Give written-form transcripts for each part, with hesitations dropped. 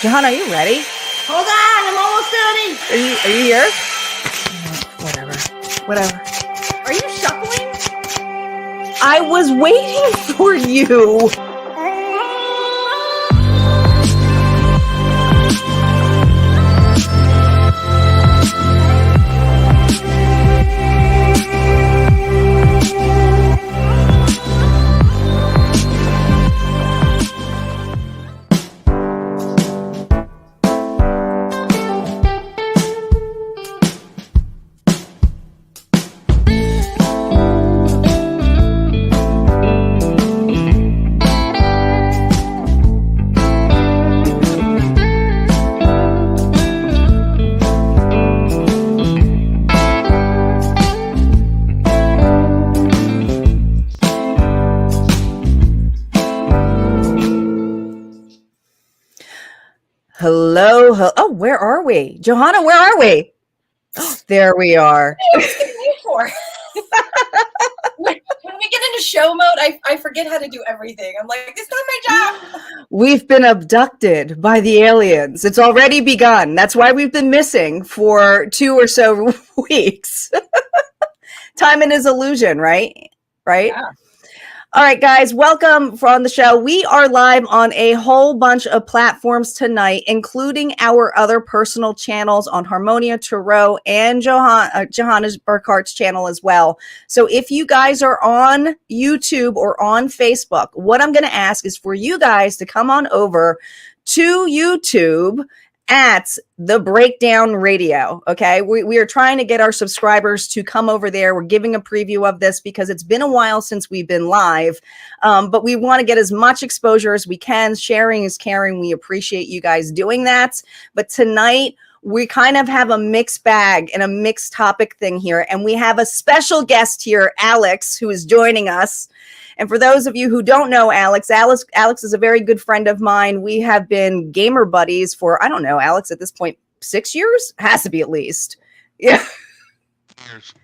Johanna, are you ready? Hold on, I'm almost ready. Are you here? Whatever. Are you shuffling? I was waiting for you. Hello. Oh, where are we? Johanna, where are we? Oh, there we are. What was I wait for? When we get into show mode, I forget how to do everything. I'm like, it's not my job. We've been abducted by the aliens. It's already begun. That's why we've been missing for 2 or so weeks. Time is illusion, right? Yeah. All right, guys, welcome on the show. We are live on a whole bunch of platforms tonight, including our other personal channels on Harmonia, rout, and Johanna's Burkhardt's channel as well. So if you guys are on YouTube or on Facebook, what I'm going to ask is for you guys to come on over to YouTube at The Breakdown Radio. Okay. We are trying to get our subscribers to come over there. We're giving a preview of this because it's been a while since we've been live. But we want to get as much exposure as we can. Sharing is caring. We appreciate you guys doing that. But tonight, we kind of have a mixed bag and a mixed topic thing here. And we have a special guest here, Alex, who is joining us. And for those of you who don't know Alex is a very good friend of mine. We have been gamer buddies for, I don't know, Alex, at this point, 6 years? Has to be at least. Yeah. Years.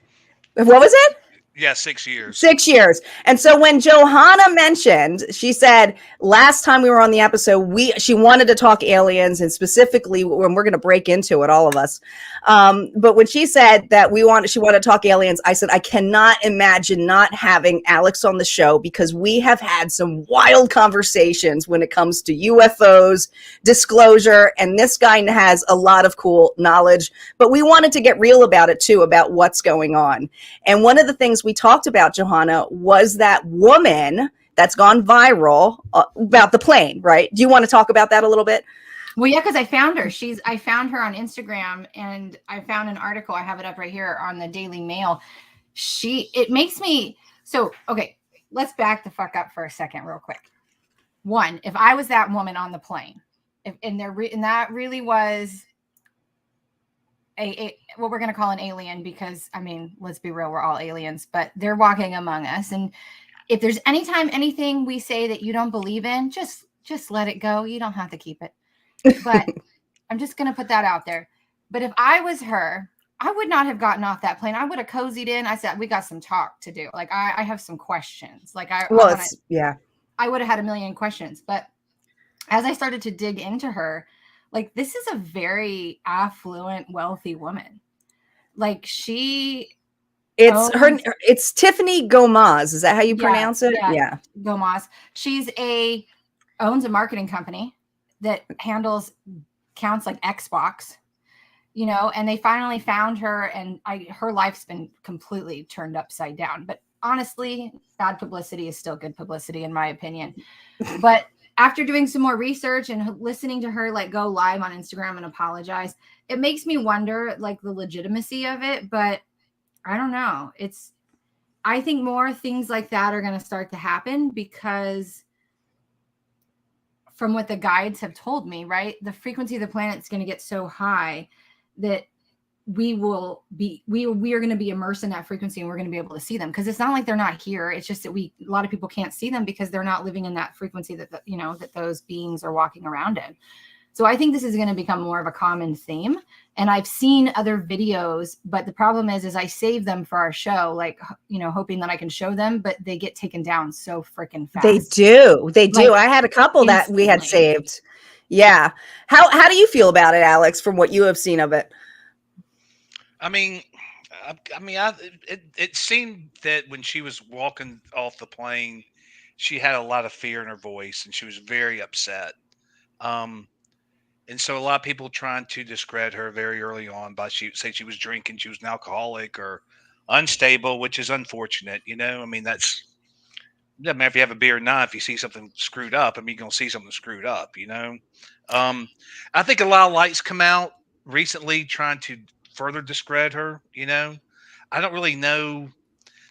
What was it? Yeah, 6 years. 6 years. And so when Johanna mentioned, she said last time we were on the episode, she wanted to talk aliens, and specifically when we're going to break into it, all of us. But when she said that she wanted to talk aliens, I said, I cannot imagine not having Alex on the show because we have had some wild conversations when it comes to UFOs, disclosure, and this guy has a lot of cool knowledge, but we wanted to get real about it too, about what's going on. And one of the things we talked about, Johanna, was that woman that's gone viral about the plane, right? Do you want to talk about that a little bit? Well, yeah, because I found her. I found her on Instagram, and I found an article. I have it up right here on the Daily Mail. It makes me so okay. Let's back the fuck up for a second, real quick. One, if I was that woman on the plane, and that really was what we're going to call an alien, because I mean, let's be real, we're all aliens, but they're walking among us. And if there's anything we say that you don't believe in, just let it go. You don't have to keep it. But I'm just going to put that out there. But if I was her, I would not have gotten off that plane. I would have cozied in. I said, we got some talk to do. Like, I have some questions. Like I would have had a million questions. But as I started to dig into her, like, this is a very affluent, wealthy woman. Like, it's Tiffany Gomez. Is that how you pronounce it? Yeah. Gomez. Owns a marketing company that counts like Xbox, and they finally found her, and her life's been completely turned upside down. But honestly, bad publicity is still good publicity, in my opinion. But after doing some more research and listening to her like go live on Instagram and apologize, it makes me wonder like the legitimacy of it. But I don't know. I think more things like that are going to start to happen because from what the guides have told me, right, the frequency of the planet is going to get so high that we are going to be immersed in that frequency, and we're going to be able to see them, because it's not like they're not here. It's just that a lot of people can't see them because they're not living in that frequency that those beings are walking around in. So I think this is going to become more of a common theme. And I've seen other videos, but the problem is I save them for our show, like, hoping that I can show them, but they get taken down so freaking fast. They do. I had a couple that we had saved. Yeah. How do you feel about it, Alex, from what you have seen of it? I mean, it seemed that when she was walking off the plane, she had a lot of fear in her voice, and she was very upset. Um, and so a lot of people trying to discredit her very early on by say she was drinking, she was an alcoholic or unstable, which is unfortunate. I mean, doesn't matter if you have a beer or not. If you see something screwed up, I mean, you're gonna see something screwed up. Um, I think a lot of lights come out recently trying to further discredit her. I don't really know.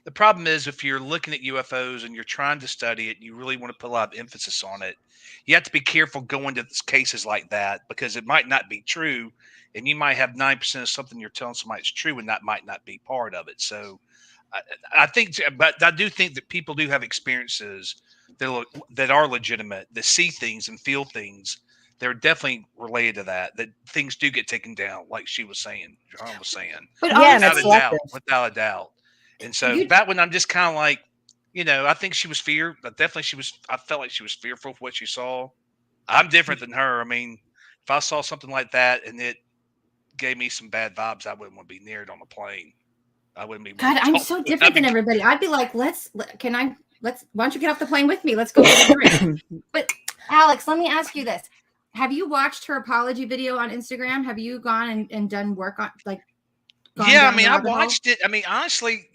The problem is if you're looking at UFOs and you're trying to study it and you really want to put a lot of emphasis on it, you have to be careful going to cases like that because it might not be true, and you might have 9% of something you're telling somebody is true, and that might not be part of it. So I, I think, but I do think that people do have experiences that are legitimate, that see things and feel things. They're definitely related to that. That things do get taken down, like she was saying, Johanna was saying, But Yeah, and without it's a doubt, selective. without a doubt. And so you that one, I'm just kind of like, I think she was but definitely she was. I felt like she was fearful of what she saw. I'm different than her. I mean, if I saw something like that and it gave me some bad vibes, I wouldn't want to be near it on a plane. I wouldn't be. God, I'm so different than everybody. I'd be like, why don't you get off the plane with me? Let's go get a drink. But Alex, let me ask you this. Have you watched her apology video on Instagram? Have you gone and done work on gone Yeah, I down mean, the I rabbit hole? watched it. I mean, honestly,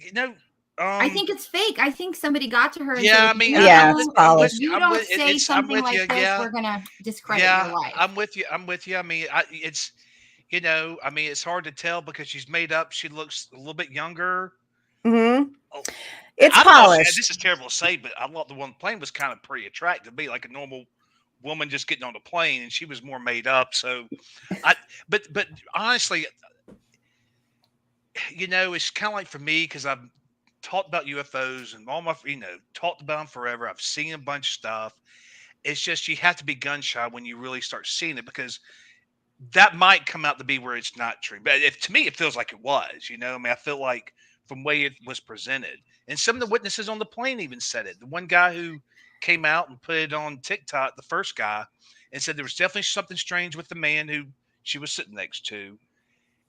I think it's fake. I think somebody got to her and yeah, said, I mean, Yeah, it's I'm with polished. you. you don't say something like this, Yeah, we're gonna discredit yeah, your life. I'm with you. I'm with you. I mean, I mean, it's hard to tell because she's made up. She looks a little bit younger. Hmm. Oh, It's I thought polished. this is terrible to say, but I thought the one plane was kind of pretty attractive to me, like a normal woman just getting on the plane, and she was more made up. So, but honestly, it's kind of like for me because I've talked about UFOs and all my, talked about them forever. I've seen a bunch of stuff. It's just you have to be gun shy when you really start seeing it because that might come out to be where it's not true. But if to me, it feels like it was. I mean, I feel like from the way it was presented, and some of the witnesses on the plane even said it. The one guy who came out and put it on TikTok, the first guy, and said there was definitely something strange with the man who she was sitting next to.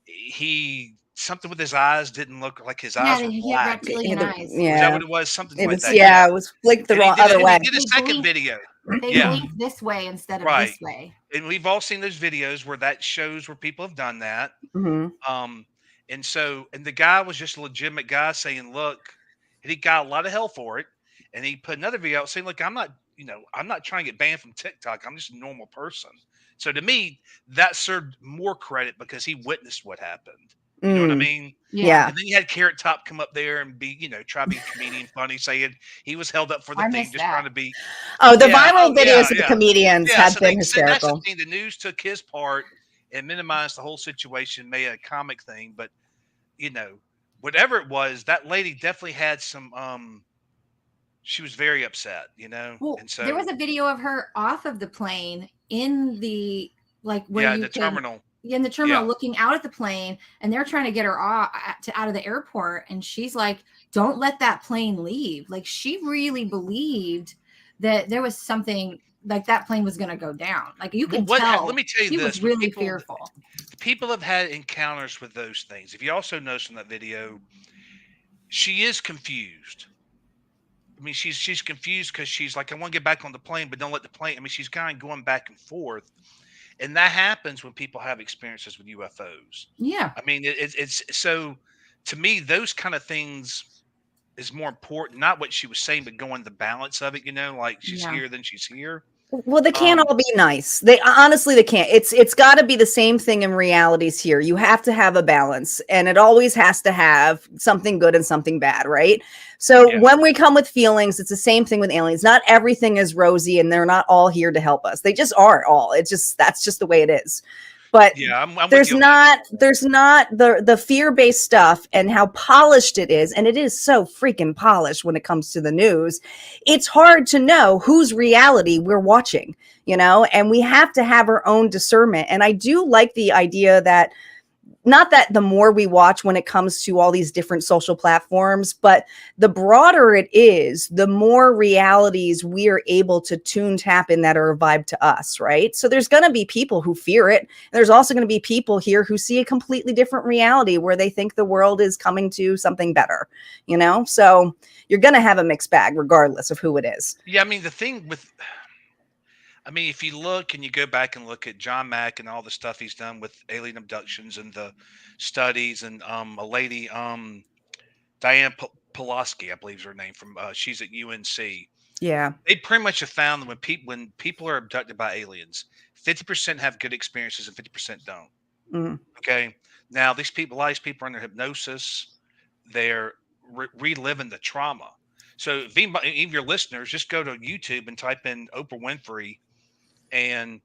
He something with his eyes didn't look like his Yeah, eyes were he had black. reptilian eyes. Was that Yeah, what it was? Something it like was. that. Yeah, Yeah. it was flicked the And he wrong did it, other and he way. did a They second blink. video. They Yeah. blink this way instead of Right. this way. And we've all seen those videos where that shows where people have done that. Hmm. And the guy was just a legitimate guy saying, look, and he got a lot of hell for it. And he put another video out saying, look, I'm not trying to get banned from TikTok. I'm just a normal person. So to me, that served more credit because he witnessed what happened. You know what I mean? Yeah. And then you had Carrot Top come up there and be, try to be comedian funny, saying he was held up for the I thing, missed just that. trying to be. Oh, the Yeah, viral yeah, videos of the yeah. comedians Yeah, have so been that's the hysterical. thing. The news took his part and minimized the whole situation, made a comic thing. But you know, whatever it was, that lady definitely had some. She was very upset, Well, and there was so a video of her off of the plane in the where yeah, you the could terminal. in the terminal Yeah, looking out at the plane, and they're trying to get her out of the airport, and she's like, "Don't let that plane leave." Like she really believed that there was something like that plane was going to go down. Like you could tell let me tell you she was this: when really fearful. people have had encounters with those things. If you also notice from that video, she is confused. I mean, she's confused because she's like, I want to get back on the plane, but don't let the plane. I mean, she's kind of going back and forth, and that happens when people have experiences with UFOs. Yeah. I mean, it's so to me, those kind of things is more important, not what she was saying, but going the balance of it. Like she's Yeah. here, then she's here. Well, they can't all be nice. They honestly, they can't. It's got to be the same thing in realities here. You have to have a balance, and it always has to have something good and something bad, right? So Yeah. when we come with feelings, it's the same thing with aliens. Not everything is rosy, and they're not all here to help us. They just aren't all. That's just the way it is. But Yeah, I'm with there's you on that. not the fear-based stuff and how polished it is, and it is so freaking polished when it comes to the news. It's hard to know whose reality we're watching, and we have to have our own discernment. And I do like the idea that not that the more we watch when it comes to all these different social platforms, but the broader it is, the more realities we are able to tap in that are a vibe to us, right? So there's going to be people who fear it. And there's also going to be people here who see a completely different reality where they think the world is coming to something better, you know? So you're going to have a mixed bag regardless of who it is. Yeah, I mean, the thing with, I mean, if you look and you go back and look at John Mack and all the stuff he's done with alien abductions and the studies, and a lady, Diane Pulaski, I believe is her name, from she's at UNC. Yeah. They pretty much have found that when people are abducted by aliens, 50% have good experiences and 50% don't. Mm. Okay, now these people, a lot of these people are under hypnosis. They're reliving the trauma. So if anybody, any of your listeners, just go to YouTube and type in Oprah Winfrey, and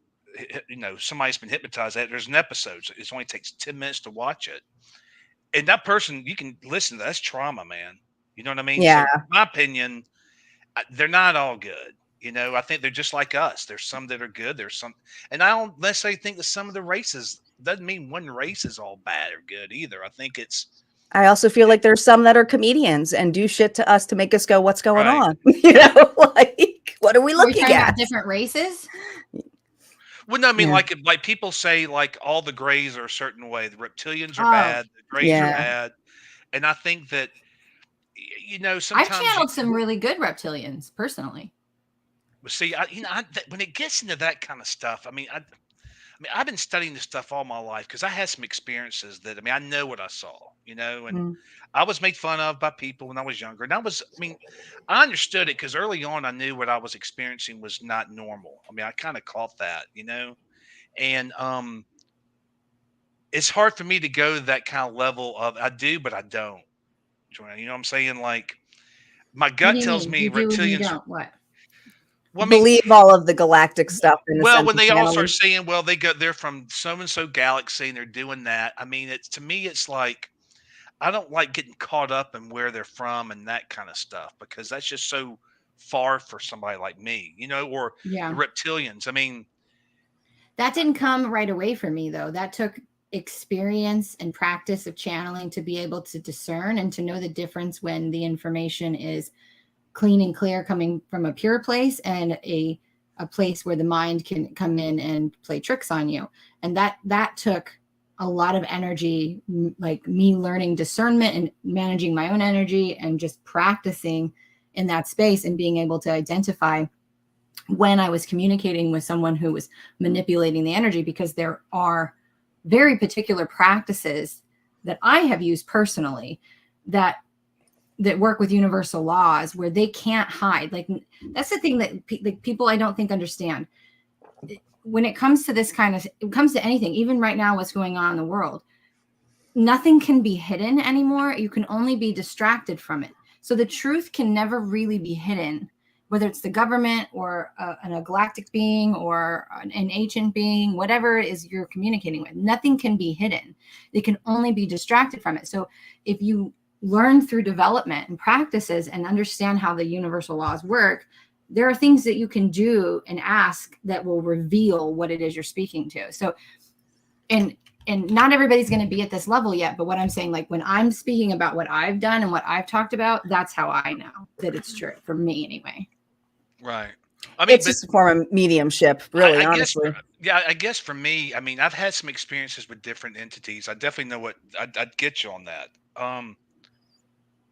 you know somebody's been hypnotized. There's an episode. So it only takes 10 minutes to watch it, and that person, you can listen to. That's trauma, man. You know what I mean? So, Yeah. in my opinion, they're not all good. You know, I think they're just like us. There's some that are good. There's some, and I don't necessarily think that some of the races, doesn't mean one race is all bad or good either. I think it's I also feel like there's some that are comedians and do shit to us to make us go, what's going right. on? You know, like, what are we We're looking talking at? about different races. Well, no, I mean, Yeah. like people say, like all the grays are a certain way. The reptilians are Oh, bad. The grays are yeah. bad. And I think that, you know, I've sometimes channeled some really good reptilians personally. see, when it gets into that kind of stuff, I mean, I've been studying this stuff all my life because I had some experiences that, I mean, I know what I saw, you know, and Mm. I was made fun of by people when I was younger. And I mean, I understood it because early on I knew what I was experiencing was not normal. I mean, I kind of caught that, you know, and it's hard for me to go to that kind of level of I do, but I don't. Joanna, you know what I'm saying? Like my What do gut you tells mean? me You do and you reptilians are, don't. What? well, I mean, Believe all of the galactic stuff in the well, sense when of they all start channeling. saying, well, they're from so and so galaxy and they're doing that. I mean, it's to me, it's like I don't like getting caught up in where they're from and that kind of stuff because that's just so far for somebody like me, you know, or the Yeah. reptilians. I mean, That didn't come right away for me, though. That took experience and practice of channeling to be able to discern and to know the difference when the information is clean and clear coming from a pure place and a place where the mind can come in and play tricks on you. And that took a lot of energy, like me learning discernment and managing my own energy and just practicing in that space and being able to identify when I was communicating with someone who was manipulating the energy, because there are very particular practices that I have used personally that work with universal laws where they can't hide. Like that's the thing that like people I don't think understand. When it comes to this kind of, it comes to anything, even right now, what's going on in the world, nothing can be hidden anymore. You can only be distracted from it. So the truth can never really be hidden, whether it's the government or a galactic being or an ancient being, whatever it is you're communicating with, nothing can be hidden. They can only be distracted from it. So if you learn through development and practices and understand how the universal laws work, there are things that you can do and ask that will reveal what it is you're speaking to. So, and not everybody's going to be at this level yet, but what I'm saying, like when I'm speaking about what I've done and what I've talked about, that's how I know that it's true for me anyway. right. I mean, It's just a form of mediumship, really, honestly. I guess for me, I mean, I've had some experiences with different entities. I definitely know what I'd get you on that.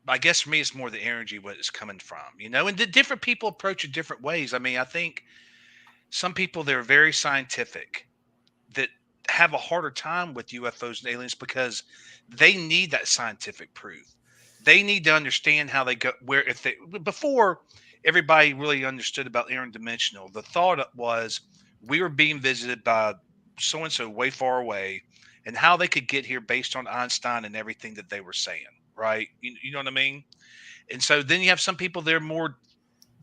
I guess for me, it's more the energy what it's coming from, you know, and the different people approach it different ways. I mean, I think some people they're very scientific that have a harder time with UFOs and aliens because they need that scientific proof. They need to understand how they go where if they before everybody really understood about interdimensional. The thought was we were being visited by so and so way far away, and how they could get here based on Einstein and everything that they were saying. Right? You know what I mean? And so then you have some people that are more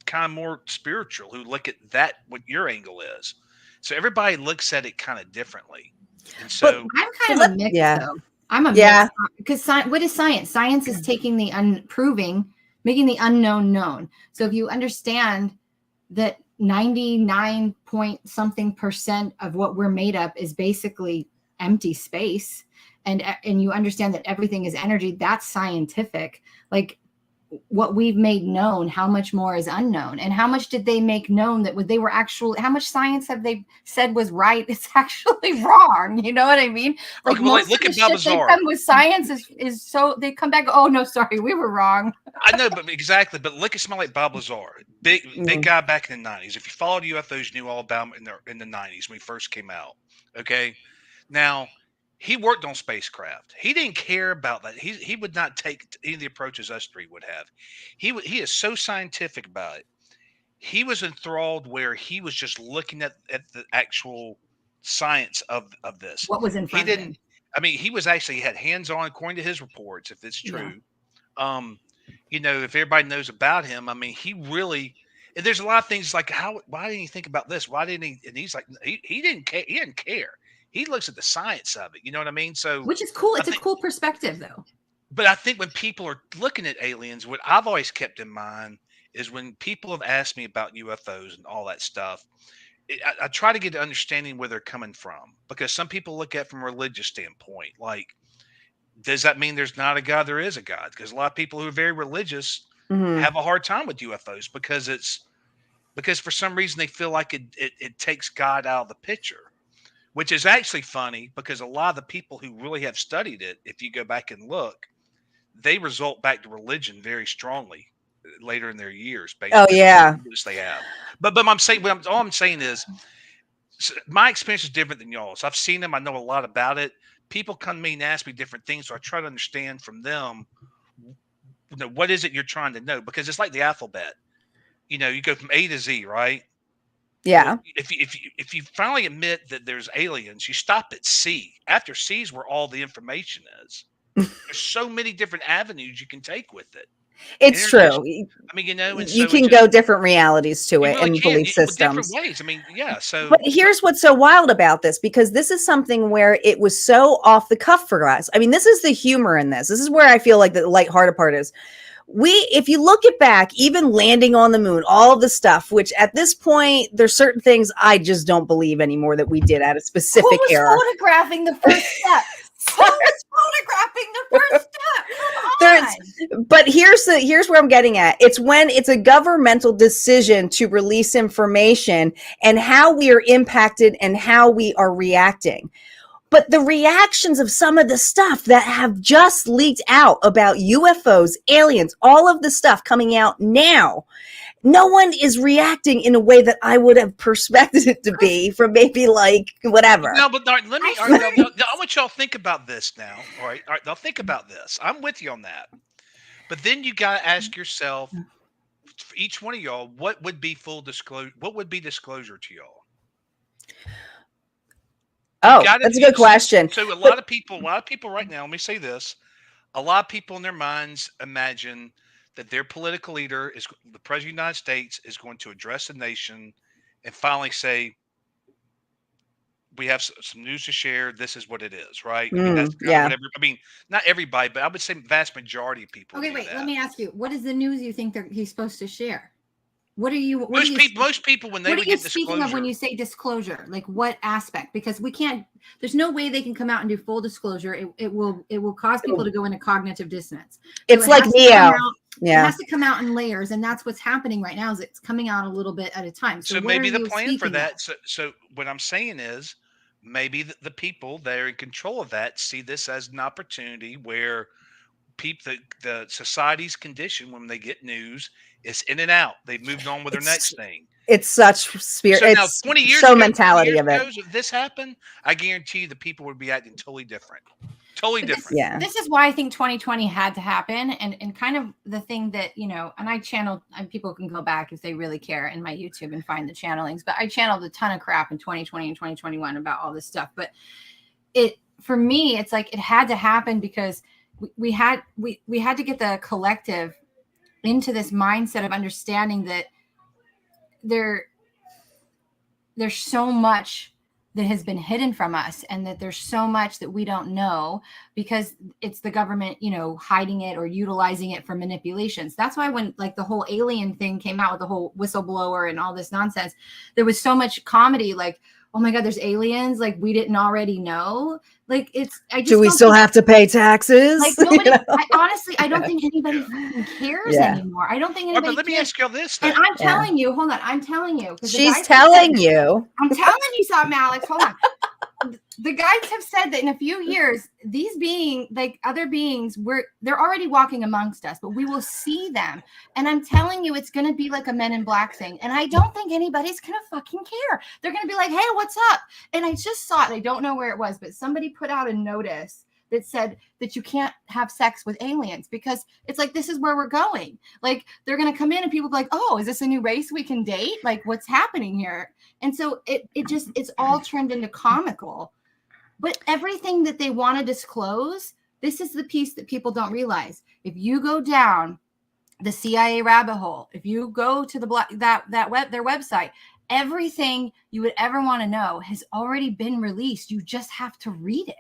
kind of more spiritual who look at that what your angle is. So everybody looks at it kind of differently. And But so I'm kind of a mix, yeah. though. I'm a Yeah. mix because what is science? Science is taking the unproving, making the unknown known. So if you understand that 99 point something % of what we're made up is basically empty space, and you understand that everything is energy, that's scientific. Like, what we've made known, how much more is unknown, and how much did they make known that they were actually, how much science have they said was right? It's actually wrong. You know what I mean? Like, Okay, well, most look of at the shit they Babazar. come with science is so they come back, oh no, sorry, we were wrong. I know, but exactly. But look at somebody like Bob Lazar, big guy back in the 90s. If you followed UFOs, you knew all about him in the 90s when he first came out. Okay, now he worked on spacecraft. He didn't care about that. He would not take any of the approaches us three would have. He is so scientific about it. He was enthralled where he was just looking at the actual science of this. What was in He front of him? didn't. I mean, he was actually had hands on, according to his reports, if it's Yeah. true. You know, if everybody knows about him, I mean, he really. And there's a lot of things like why didn't he think about this? Why didn't he? And he's like, he didn't care. He didn't care. He looks at the science of it. You know what I mean? So, Which is cool. It's I a cool perspective, though. but I think when people are looking at aliens, what I've always kept in mind is when people have asked me about UFOs and all that stuff, I try to get an understanding where they're coming from, because some people look at it from a religious standpoint. Like, does that mean there's not a God? There is a God. Because a lot of people who are very religious have a hard time with UFOs because for some reason they feel like it takes God out of the picture, which is actually funny because a lot of the people who really have studied it, if you go back and look, they result back to religion very strongly later in their years. Based on the religious they have. But I'm saying, all I'm saying is, my experience is different than y'all's. I've seen them. I know a lot about it. People come to me and ask me different things, so I try to understand from them, you know, what is it you're trying to know? Because it's like the alphabet. You know, you go from A to Z, right? Yeah. Well, if you finally admit that there's aliens, you stop at C. After C is where all the information is. There's so many different avenues you can take with it. It's true. I mean, you know, and you so can go different realities to it really and belief systems. Different ways. I mean, yeah. So, but here's what's so wild about this, because this is something where it was so off the cuff for us. I mean, this is the humor in this. This is where I feel like the lighthearted part is. If you look at back, even landing on the moon, all of the stuff, which at this point, there's certain things I just don't believe anymore that we did at a specific era. Who was photographing the first step? Who was photographing the first step? Come on. But here's where I'm getting at. It's when it's a governmental decision to release information and how we are impacted and how we are reacting. But the reactions of some of the stuff that have just leaked out about UFOs, aliens, all of the stuff coming out now, no one is reacting in a way that I would have perspected it to be from maybe like whatever. No, but let me. I want y'all think about this now. All right. Now think about this. I'm with you on that. But then you got to ask yourself, for each one of y'all, what would be full disclosure? What would be disclosure to y'all? Oh, that's a good question. So a lot of people right now, let me say this. A lot of people in their minds imagine that their political leader the president of the United States is going to address the nation and finally say, we have some news to share. This is what it is, right? I mean, that's kind of I mean, not everybody, but I would say vast majority of people. Okay, wait. Let me ask you. What is the news you think he's supposed to share? What are you? Most people when they would get disclosure. Speaking of when you say disclosure, like what aspect? Because we can't. There's no way they can come out and do full disclosure. It will cause people to go into cognitive dissonance. It's like Neo. Yeah, it has to come out in layers, and that's what's happening right now. Is it's coming out a little bit at a time. So maybe the plan for that. So what I'm saying is, maybe the people that are in control of that see this as an opportunity where the society's condition when they get news is in and out. They've moved on with their next thing. It's such spirit. So now, it's 20 years so ago, mentality of it. If this happened, I guarantee you the people would be acting totally different. Totally different. This is why I think 2020 had to happen. And kind of the thing that, you know, and I channeled, and people can go back if they really care in my YouTube and find the channelings, but I channeled a ton of crap in 2020 and 2021 about all this stuff. But for me, it's like it had to happen because we had to get the collective into this mindset of understanding that there's so much that has been hidden from us, and that there's so much that we don't know because it's the government, you know, hiding it or utilizing it for manipulations. That's why when like the whole alien thing came out with the whole whistleblower and all this nonsense, there was so much comedy like, oh my God, there's aliens. Like we didn't already know. Like I just do we don't still think, have to pay taxes? like nobody, honestly, I don't think anybody fucking cares anymore. I don't think Well, anybody but let me cares. ask y'all this though. And I'm telling you, hold on, I'm telling you. She's telling you. I'm telling you something, Alex. Hold on. The guys have said that in a few years, these beings, like other beings, they're already walking amongst us, but we will see them. And I'm telling you, it's going to be like a Men in Black thing. And I don't think anybody's going to fucking care. They're going to be like, hey, what's up? And I just saw it. I don't know where it was, but somebody put out a notice that said that you can't have sex with aliens because it's like, this is where we're going. Like they're going to come in and people be like, oh, is this a new race we can date? Like what's happening here? And so it's all turned into comical, but everything that they want to disclose, this is the piece that people don't realize. If you go down the CIA rabbit hole, if you go to their website, everything you would ever want to know has already been released. You just have to read it.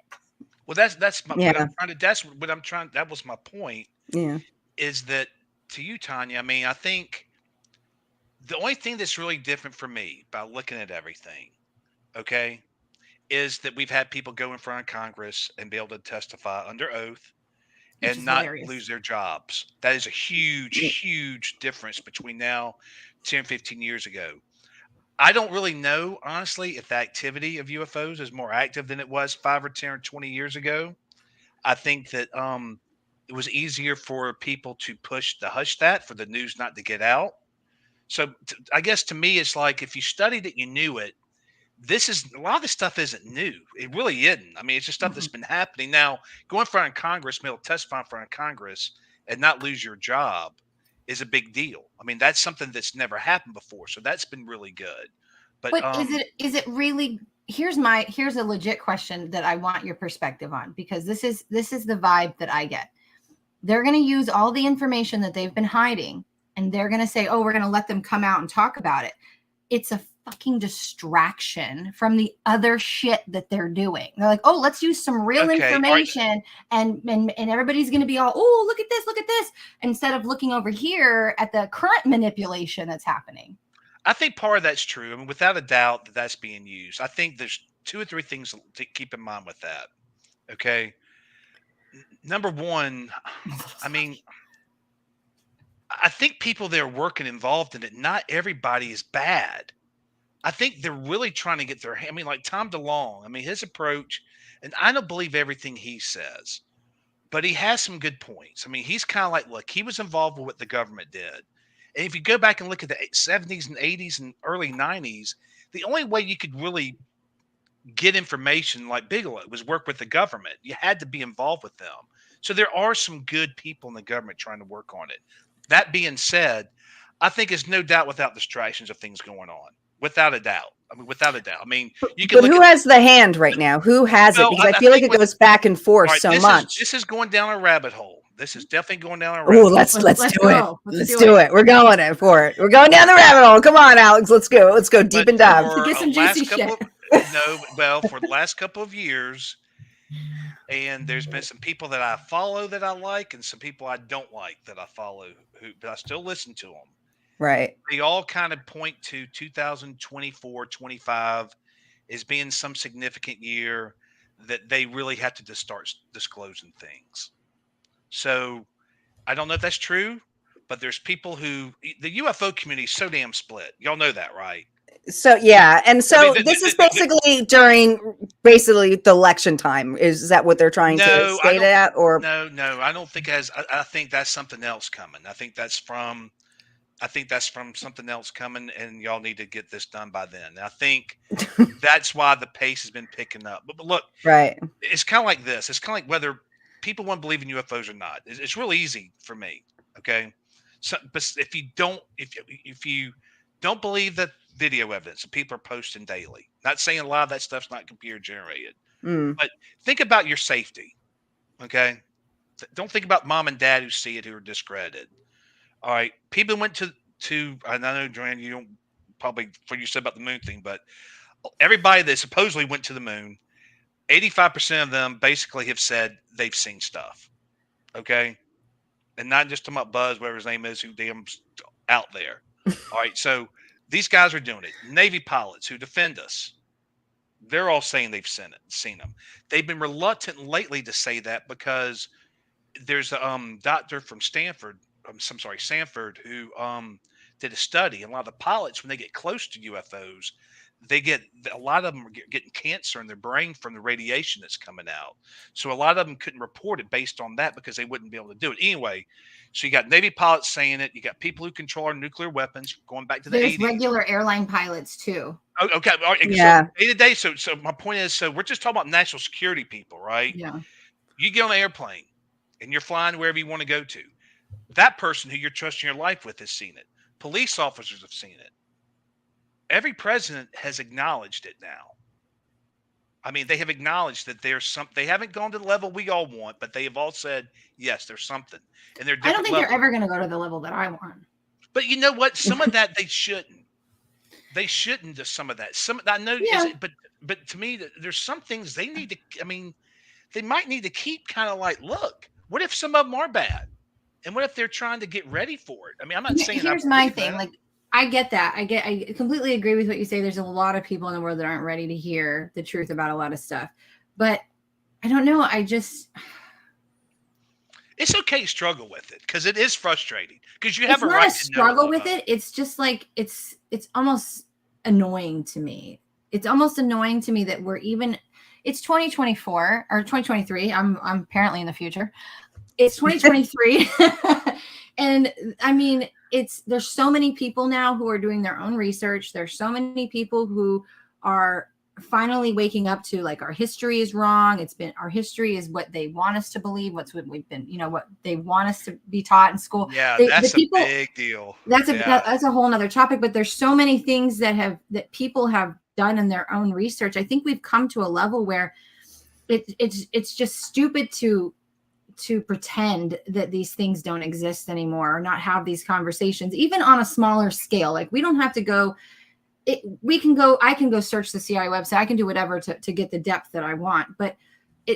Well, that's my, what I'm trying to. That's what I'm trying. That was my point. Yeah. Is that to you, Tanya? I mean, I think the only thing that's really different for me by looking at everything, okay, is that we've had people go in front of Congress and be able to testify under oath and not lose their jobs. That is a huge, huge difference between now 10, 15 years ago. I don't really know, honestly, if the activity of UFOs is more active than it was 5 or 10 or 20 years ago. I think that it was easier for people to push the hush that for the news not to get out. So I guess to me, it's like if you studied it, you knew it. This is a lot of this stuff isn't new. It really isn't. I mean, it's just stuff that's been happening. Now, go in front of Congress, be able to testify in front of Congress and not lose your job is a big deal. I mean, that's something that's never happened before. So that's been really good. But is it really, here's a legit question that I want your perspective on, because this is the vibe that I get. They're going to use all the information that they've been hiding and they're going to say, oh, we're going to let them come out and talk about it. It's a fucking distraction from the other shit that they're doing. They're like, oh, let's use some real information and everybody's going to be all, oh, look at this, instead of looking over here at the current manipulation that's happening. I think part of that's true. I mean, without a doubt that's being used. I think there's 2 or 3 things to keep in mind with that. Okay. Number one, I mean, I think people that are working involved in it, not everybody is bad. I think they're really trying to get I mean, like Tom DeLonge, I mean, his approach, and I don't believe everything he says, but he has some good points. I mean, he's kind of like, look, he was involved with what the government did. And if you go back and look at the 70s and 80s and early 90s, the only way you could really get information like Bigelow was work with the government. You had to be involved with them. So there are some good people in the government trying to work on it. That being said, I think there's no doubt without distractions of things going on. Without a doubt. I mean, without a doubt. I mean, you can. But who has the hand right now? Who has it? Because I feel like it goes back and forth so much. This is going down a rabbit hole. This is definitely going down a rabbit hole. Let's do it. Let's do it. We're going for it. We're going down the rabbit hole. Come on, Alex. Let's go. Let's go deep and dive. Get some juicy shit. For the last couple of years, and there's been some people that I follow that I like, and some people I don't like that I follow, but I still listen to them. Right. They all kind of point to 2024, 25 as being some significant year that they really have to just start disclosing things. So I don't know if that's true, but there's people who the UFO community is so damn split. Y'all know that, right? So yeah, and so this is basically during the election time. Is that what they're trying to state at? Or no, I don't think it has. I think that's something else coming. I think that's from something else coming, and y'all need to get this done by then. And I think that's why the pace has been picking up. But look, right? It's kind of like this. It's kind of like whether people want to believe in UFOs or not. It's really easy for me. Okay, so but if you don't believe that video evidence that people are posting daily, not saying a lot of that stuff's not computer generated, but think about your safety. Okay, don't think about mom and dad who see it who are discredited. All right, people went to I know, Joanne, you don't probably what you said about the moon thing, but everybody that supposedly went to the moon, 85% of them basically have said they've seen stuff. Okay, and not just talking about Buzz, whatever his name is, who damn's out there. All right, so these guys are doing it. Navy pilots who defend us. They're all saying they've seen them. They've been reluctant lately to say that because there's a doctor from Stanford, Sanford, who did a study. And a lot of the pilots, when they get close to UFOs, a lot of them are getting cancer in their brain from the radiation that's coming out. So a lot of them couldn't report it based on that because they wouldn't be able to do it anyway. So you got Navy pilots saying it. You got people who control our nuclear weapons going back to the There's 80s. regular airline pilots too. Oh, okay. All right. Yeah. So day to day. So my point is, so we're just talking about national security people, right? Yeah. You get on an airplane and you're flying wherever you want to go to. That person who you're trusting your life with has seen it. Police officers have seen it. Every president has acknowledged it now. I mean, they have acknowledged that there's some. They haven't gone to the level we all want, but they have all said, yes, there's something. And they're I don't different think levels. they're ever going to go to the level that I want. But you know what? Some of that they shouldn't. They shouldn't do some of that. Some I know, Yeah. but to me, there's some things they need to. I mean, they might need to keep kind of like, look, what if some of them are bad, and what if they're trying to get ready for it? I mean, I'm not saying. Here's my thing. Like, I get that. I completely agree with what you say. There's a lot of people in the world that aren't ready to hear the truth about a lot of stuff. But I don't know. It's okay to struggle with it because it is frustrating because you have it's a not right a to struggle know with it. It's just like it's almost annoying to me. It's almost annoying to me that it's 2024 or 2023. I'm apparently in the future. It's 2023. And I mean, there's so many people now who are doing their own research. There's so many people who are finally waking up to, like, our history is wrong. Our history is what they want us to believe. What we've been, what they want us to be taught in school. Yeah, that's a big deal. That's a whole nother topic, but there's so many things that people have done in their own research. I think we've come to a level where it's just stupid to pretend that these things don't exist anymore or not have these conversations, even on a smaller scale. Like, we don't have to go. I can go search the CIA website. I can do whatever to get the depth that I want, but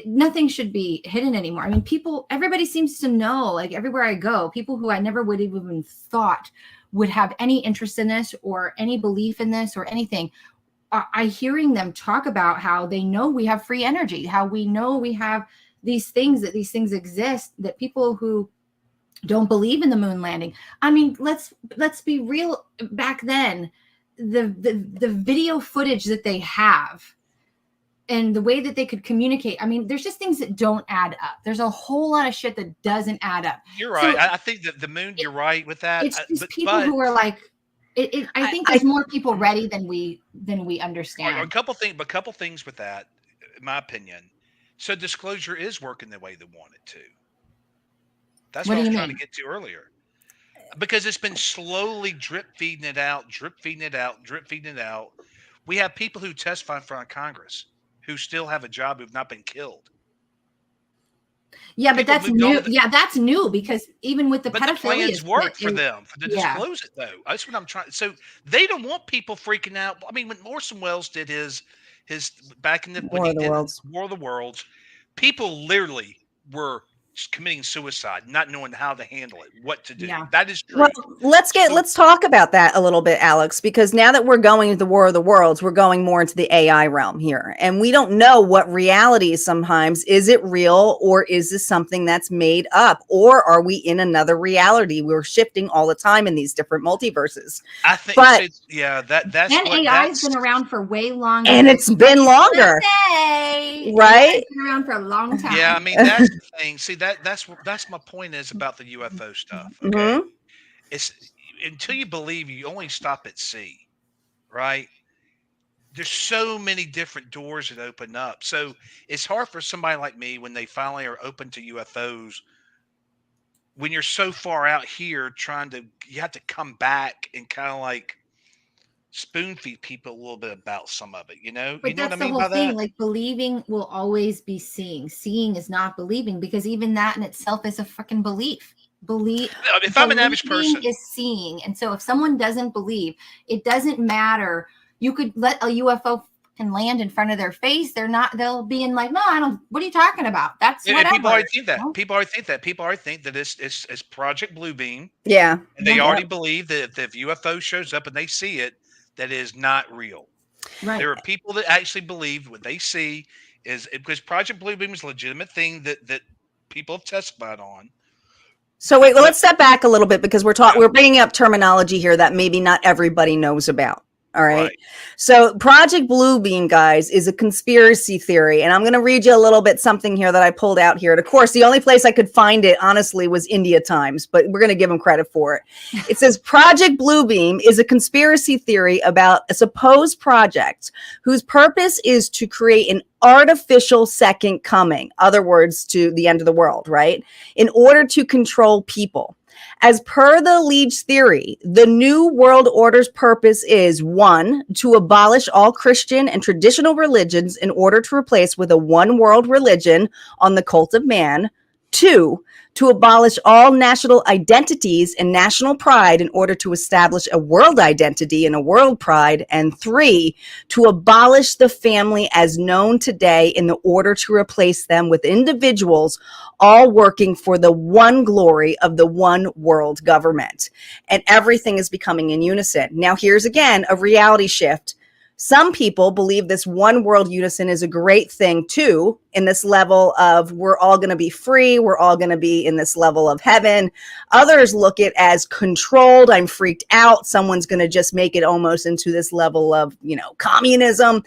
nothing should be hidden anymore. I mean, everybody seems to know, like, everywhere I go, people who I never would have even thought would have any interest in this or any belief in this or anything. I hearing them talk about how they know we have free energy, how we know we have these things exist, that people who don't believe in the moon landing. I mean, let's be real. Back then, the video footage that they have and the way that they could communicate. I mean, there's just things that don't add up. There's a whole lot of shit that doesn't add up. You're right. So I think that the moon, you're right with that. It's just people who are like, I think there's more people ready than we understand. A couple things with that, in my opinion. So disclosure is working the way they want it to. That's what I was trying to get to earlier. Because it's been slowly drip feeding it out. We have people who testify in front of Congress who still have a job who've not been killed. Yeah, but that's new. Yeah, that's new because even with the pedophilia, the plans work for them to disclose it, though. That's what I'm trying. So they don't want people freaking out. I mean, when Orson Welles did his back in the War of the Worlds, people literally were committing suicide, not knowing how to handle it, what to do. Yeah. That is true. Well, let's talk about that a little bit, Alex, because now that we're going into the War of the Worlds, we're going more into the AI realm here. And we don't know what reality is sometimes. Is it real, or is this something that's made up? Or are we in another reality? We're shifting all the time in these different multiverses. I think that's and AI's been around for way longer. And it's been longer. Right? It's been around for a long time. Yeah, I mean, that's the thing. See, that's my point is about the UFO stuff. Okay, Mm-hmm. It's until you believe, you only stop at C, right? There's so many different doors that open up, so it's hard for somebody like me when they finally are open to UFOs. When you're so far out here, you have to come back and kind of like spoon feed people a little bit about some of it, you know? But you know that's what I mean the whole by thing. that? Like, believing will always be seeing. Seeing is not believing, because even that in itself is a freaking belief. If I'm an average person, is seeing. And so if someone doesn't believe, it doesn't matter. You could let a UFO can land in front of their face. They'll be in like, no, I don't, what are you talking about? That's whatever. People already think that. People already think that it's Project Bluebeam. Yeah. And they already believe that if UFO shows up and they see it, that is not real. Right. There are people that actually believe what they see is because Project Bluebeam is a legitimate thing that people have testified on. So wait, well, let's step back a little bit because we're bringing up terminology here that maybe not everybody knows about. All right. So Project Bluebeam, guys, is a conspiracy theory. And I'm going to read you a little bit something here that I pulled out here. And of course, the only place I could find it, honestly, was India Times, but we're going to give them credit for it. It says Project Bluebeam is a conspiracy theory about a supposed project whose purpose is to create an artificial second coming, other words, to the end of the world, right? In order to control people. As per the alleged theory, the New World Order's purpose is 1, to abolish all Christian and traditional religions in order to replace with a one world religion on the cult of man. 2, to abolish all national identities and national pride in order to establish a world identity and a world pride. And 3, to abolish the family as known today in order to replace them with individuals all working for the one glory of the one world government. And everything is becoming in unison. Now, here's again a reality shift. Some people believe this one world unison is a great thing too, in this level of we're all going to be free. We're all going to be in this level of heaven. Others look at it as controlled. I'm freaked out. Someone's going to just make it almost into this level of, communism.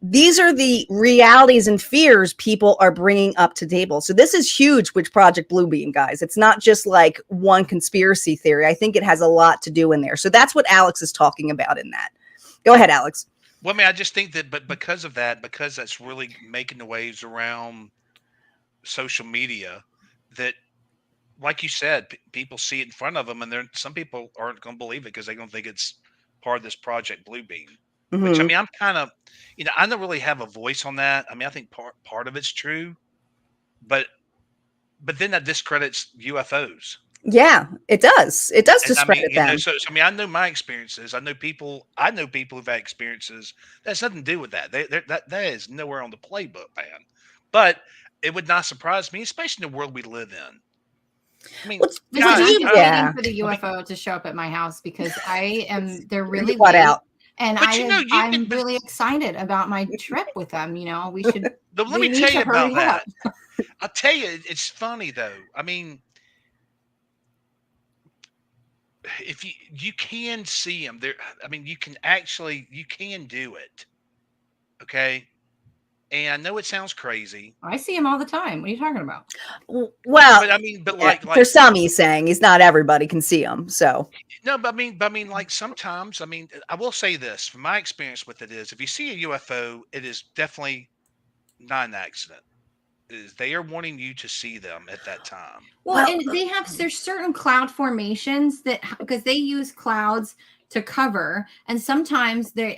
These are the realities and fears people are bringing up to table. So this is huge with Project Bluebeam, guys. It's not just like one conspiracy theory. I think it has a lot to do in there. So that's what Alex is talking about in that. Go ahead, Alex. Well, I mean, I just think that, but because of that, because that's really making the waves around social media, that, like you said, people see it in front of them, and some people aren't going to believe it because they don't think it's part of this Project Bluebeam. Mm-hmm. Which, I mean, I'm kind of, I don't really have a voice on that. I mean, I think part of it's true, but then that discredits UFOs. Yeah, it does. It does discredit them. So I mean, I know my experiences. I know people who've had experiences. That has nothing to do with that. That is nowhere on the playbook, man. But it would not surprise me, especially in the world we live in. I mean, I'm waiting for the UFO to show up at my house because they're really late. Out. And I'm really excited about my trip with them. We should. Let me tell you about that. I'll tell you, it's funny though. I mean, if you can see them there, I mean, you can do it. Okay. And I know it sounds crazy. I see him all the time. What are you talking about? Well, but I mean, like there's some he's saying he's not everybody can see them. So no, but I mean, like sometimes, I mean, I will say this from my experience with it is if you see a UFO, it is definitely not an accident. They are wanting you to see them at that time. Well, and there's certain cloud formations because they use clouds to cover, and sometimes they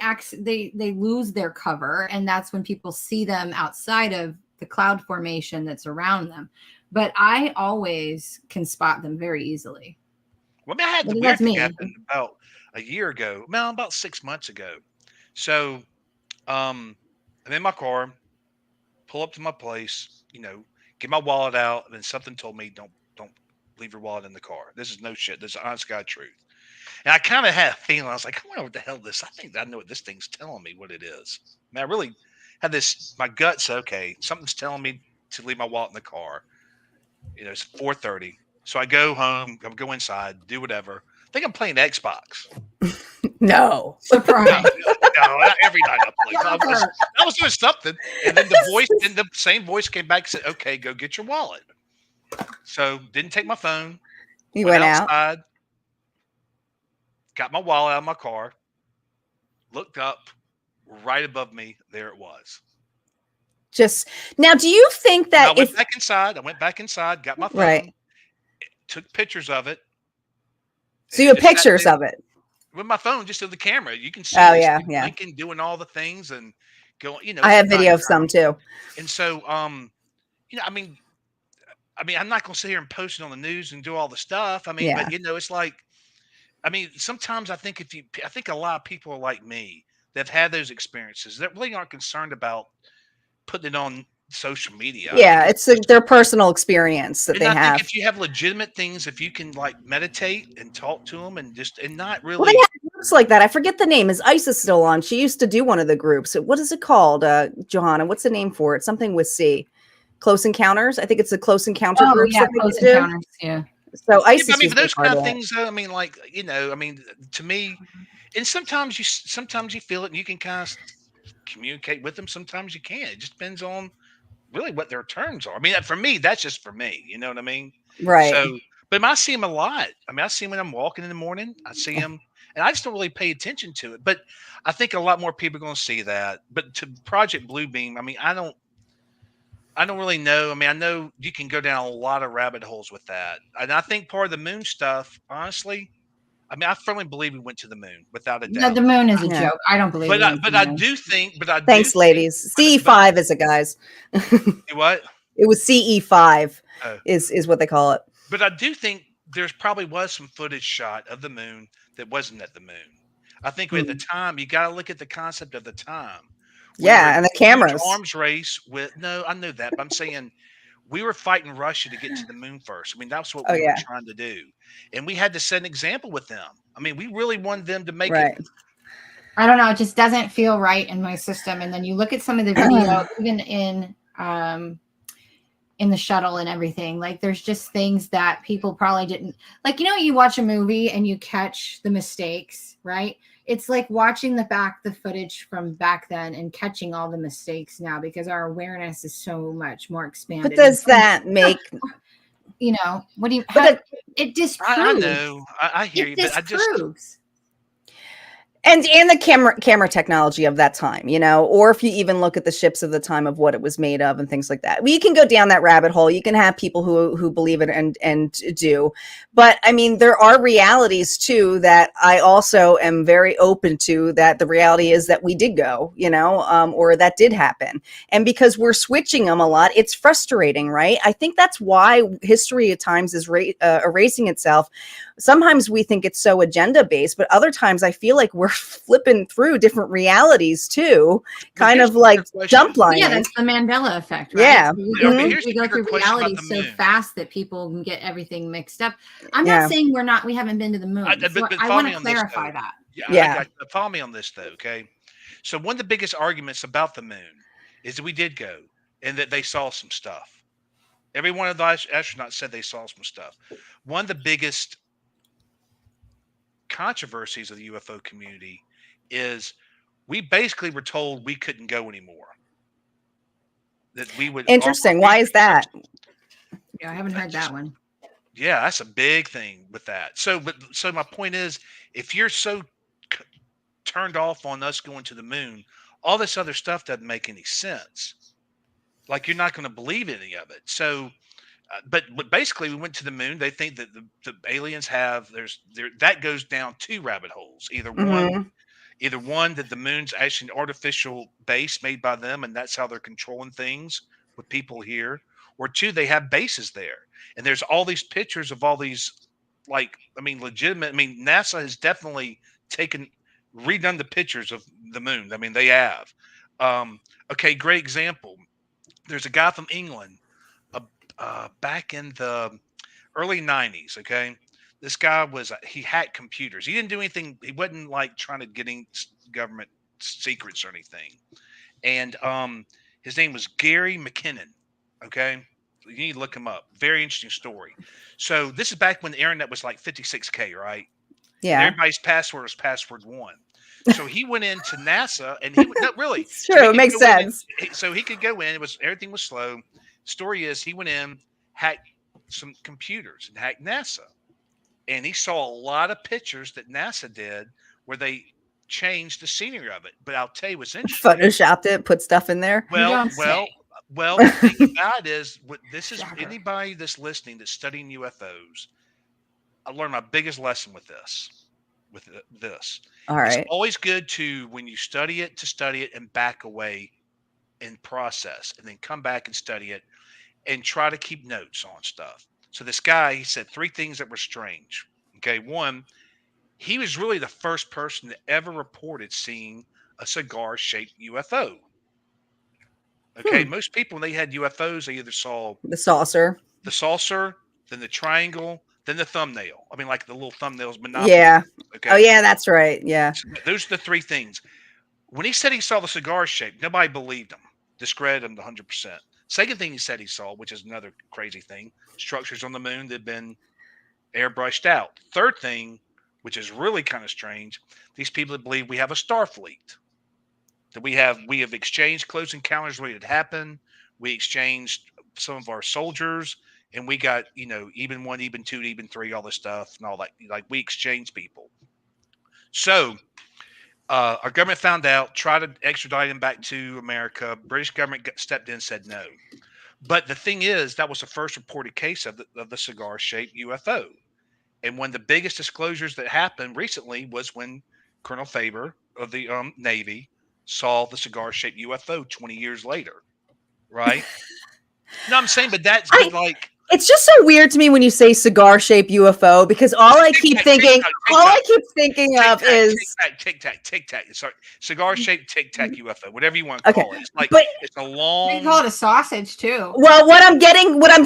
lose their cover, and that's when people see them outside of the cloud formation that's around them. But I always can spot them very easily. Well, I mean, I had the weird thing happen about a year ago. No, about 6 months ago. So, I'm in my car, pull up to my place, get my wallet out, and then something told me, don't leave your wallet in the car. This is no shit. This is honest God truth. And I kind of had a feeling. I was like, I wonder what the hell this. I think I know what this thing's telling me what it is. I mean, I really had this. My gut said, okay, something's telling me to leave my wallet in the car. It's 4:30, so I go home. I go inside, do whatever. I think I'm playing Xbox. No, surprise. No, not every night I play. I was doing something, and then the same voice came back and said, "Okay, go get your wallet." So didn't take my phone. You went outside. Got my wallet out of my car, looked up, right above me, there it was. Just now, do you think that I went back inside, got my phone, right, took pictures of it. So you have pictures of it? With my phone, just of the camera. You can see Lincoln doing all the things and going, I have video of some too. And so, I mean, I'm not going to sit here and post it on the news and do all the stuff. I mean, but it's like, I mean, sometimes I think a lot of people are like me that have had those experiences that really aren't concerned about putting it on social media. Yeah, it's their personal experience that they have. Think if you have legitimate things, if you can like meditate and talk to them and not really. Well, they have groups like that. I forget the name. Is Isis still on? She used to do one of the groups. What is it called, Johanna? What's the name for it? Something with C. Close Encounters. I think it's the Close Encounter groups. Yeah, that Close do. Encounters. Yeah. So Yeah, Isis but I mean, used for to be those part kind of of that. things, though, I mean, like, I mean, to me, and sometimes you feel it, and you can kind of communicate with them. Sometimes you can't. It just depends on really what their terms are. I mean, for me, that's just for me. You know what I mean? Right. So, but I see them a lot. I mean, I see them when I'm walking in the morning. I see them, and I just don't really pay attention to it. But I think a lot more people are going to see that. But to Project Bluebeam, I mean, I don't really know. I mean, I know you can go down a lot of rabbit holes with that, and I think part of the moon stuff, honestly. I mean, I firmly believe we went to the moon without a The doubt. moon is a Yeah. joke. I don't believe we went to the I moon. do think, but I do Thanks, think, ladies. but CE5 is it, guys. what? It was CE5 Oh. is what they call it. But I do think there's probably was some footage shot of the moon that wasn't at the moon. I think at the time you got to look at the concept of the time. We were in Yeah, and the a huge cameras. arms race with no, I know that, but I'm saying we were fighting Russia to get to the moon first. I mean, that's what Oh we were yeah, trying to do, and we had to set an example with them. I mean, we really wanted them to make it. right. I don't know. It just doesn't feel right in my system. And then you look at some of the video, even in the shuttle and everything. Like there's just things that people probably didn't like. You know, you watch a movie and you catch the mistakes, right? It's like watching the footage from back then and catching all the mistakes now because our awareness is so much more expanded. But does that make you know what do you? It disproves. I know, I hear you, but I just. and the camera technology of that time, you know, or if you even look at the ships of the time of what it was made of and things like that. We can go down that rabbit hole. You can have people who believe it and do, but I mean, there are realities too that I also am very open to. That the reality is that we did go, you know, or that did happen, and because we're switching them a lot, it's frustrating, right? I think that's why history at times is erasing itself. Sometimes we think it's so agenda based, but other times I feel like we're flipping through different realities too, kind of like jump lining. Yeah, that's the Mandela effect, right? Yeah. We Here's go the through question about reality the so moon. fast that people can get everything mixed up. I'm not saying we haven't been to the moon. I want to clarify that. Yeah. Follow me on this though, okay? So one of the biggest arguments about the moon is that we did go and that they saw some stuff. Every one of the astronauts said they saw some stuff. One of the biggest controversies of the UFO community is we basically were told we couldn't go anymore. That we would. Interesting. Why is that? Yeah, I haven't heard that one. Yeah, that's a big thing with that. So my point is, if you're so turned off on us going to the moon, all this other stuff doesn't make any sense. Like you're not going to believe any of it. So, but basically, we went to the moon. They think that the aliens have that goes down two rabbit holes. Either one that the moon's actually an artificial base made by them, and that's how they're controlling things with people here. Or two, they have bases there, and there's all these pictures of all these, like, I mean, legitimate. I mean, NASA has definitely redone the pictures of the moon. I mean, they have. Okay, great example. There's a guy from England, back in the early '90s. Okay, this guy he hacked computers. He didn't do anything. He wasn't like trying to get in government secrets or anything. And his name was Gary McKinnon. Okay, you need to look him up. Very interesting story. So this is back when the internet was like 56K, right? Yeah. And everybody's password was password 1. So he went into NASA, and he not really. It's true. It makes sense. So he could go in. Everything was slow. Story is he went in, hacked some computers, and hacked NASA, and he saw a lot of pictures that NASA did where they changed the scenery of it. But I'll tell you what's interesting. Photoshopped it, put stuff in there. Well. The thing about it is, this is anybody that's listening that's studying UFOs. I learned my biggest lesson with this. All right. It's always good when you study it and back away and process, and then come back and study it and try to keep notes on stuff. So this guy, he said 3 things that were strange. Okay. 1, he was really the first person that ever reported seeing a cigar-shaped UFO. Okay. Most people, when they had UFOs, they either saw the saucer, then the triangle, then the thumbnail. I mean, like the little thumbnails, Monopoly. Yeah. Okay. Oh yeah, that's right. Yeah. So those are the three things. When he said he saw the cigar shape, nobody believed him. Discredited him 100%. Second thing he said he saw, which is another crazy thing, structures on the moon that have been airbrushed out. Third thing, which is really kind of strange, these people that believe we have a star fleet. That we have exchanged close encounters where it happened. We exchanged some of our soldiers, and we got, even 1, even 2, even 3, all this stuff and all that. Like, we exchanged people. So our government found out, tried to extradite him back to America. British government stepped in, said no. But the thing is, that was the first reported case of the cigar-shaped UFO. And one of the biggest disclosures that happened recently was when Colonel Faber of the Navy saw the cigar-shaped UFO 20 years later, right? No, I'm saying, but it's just so weird to me when you say cigar-shaped UFO, because all I keep thinking of is tic tac. Sorry, cigar-shaped tic tac UFO, whatever you want to call it. It's like it's a long. They call it a sausage too. Well, what I'm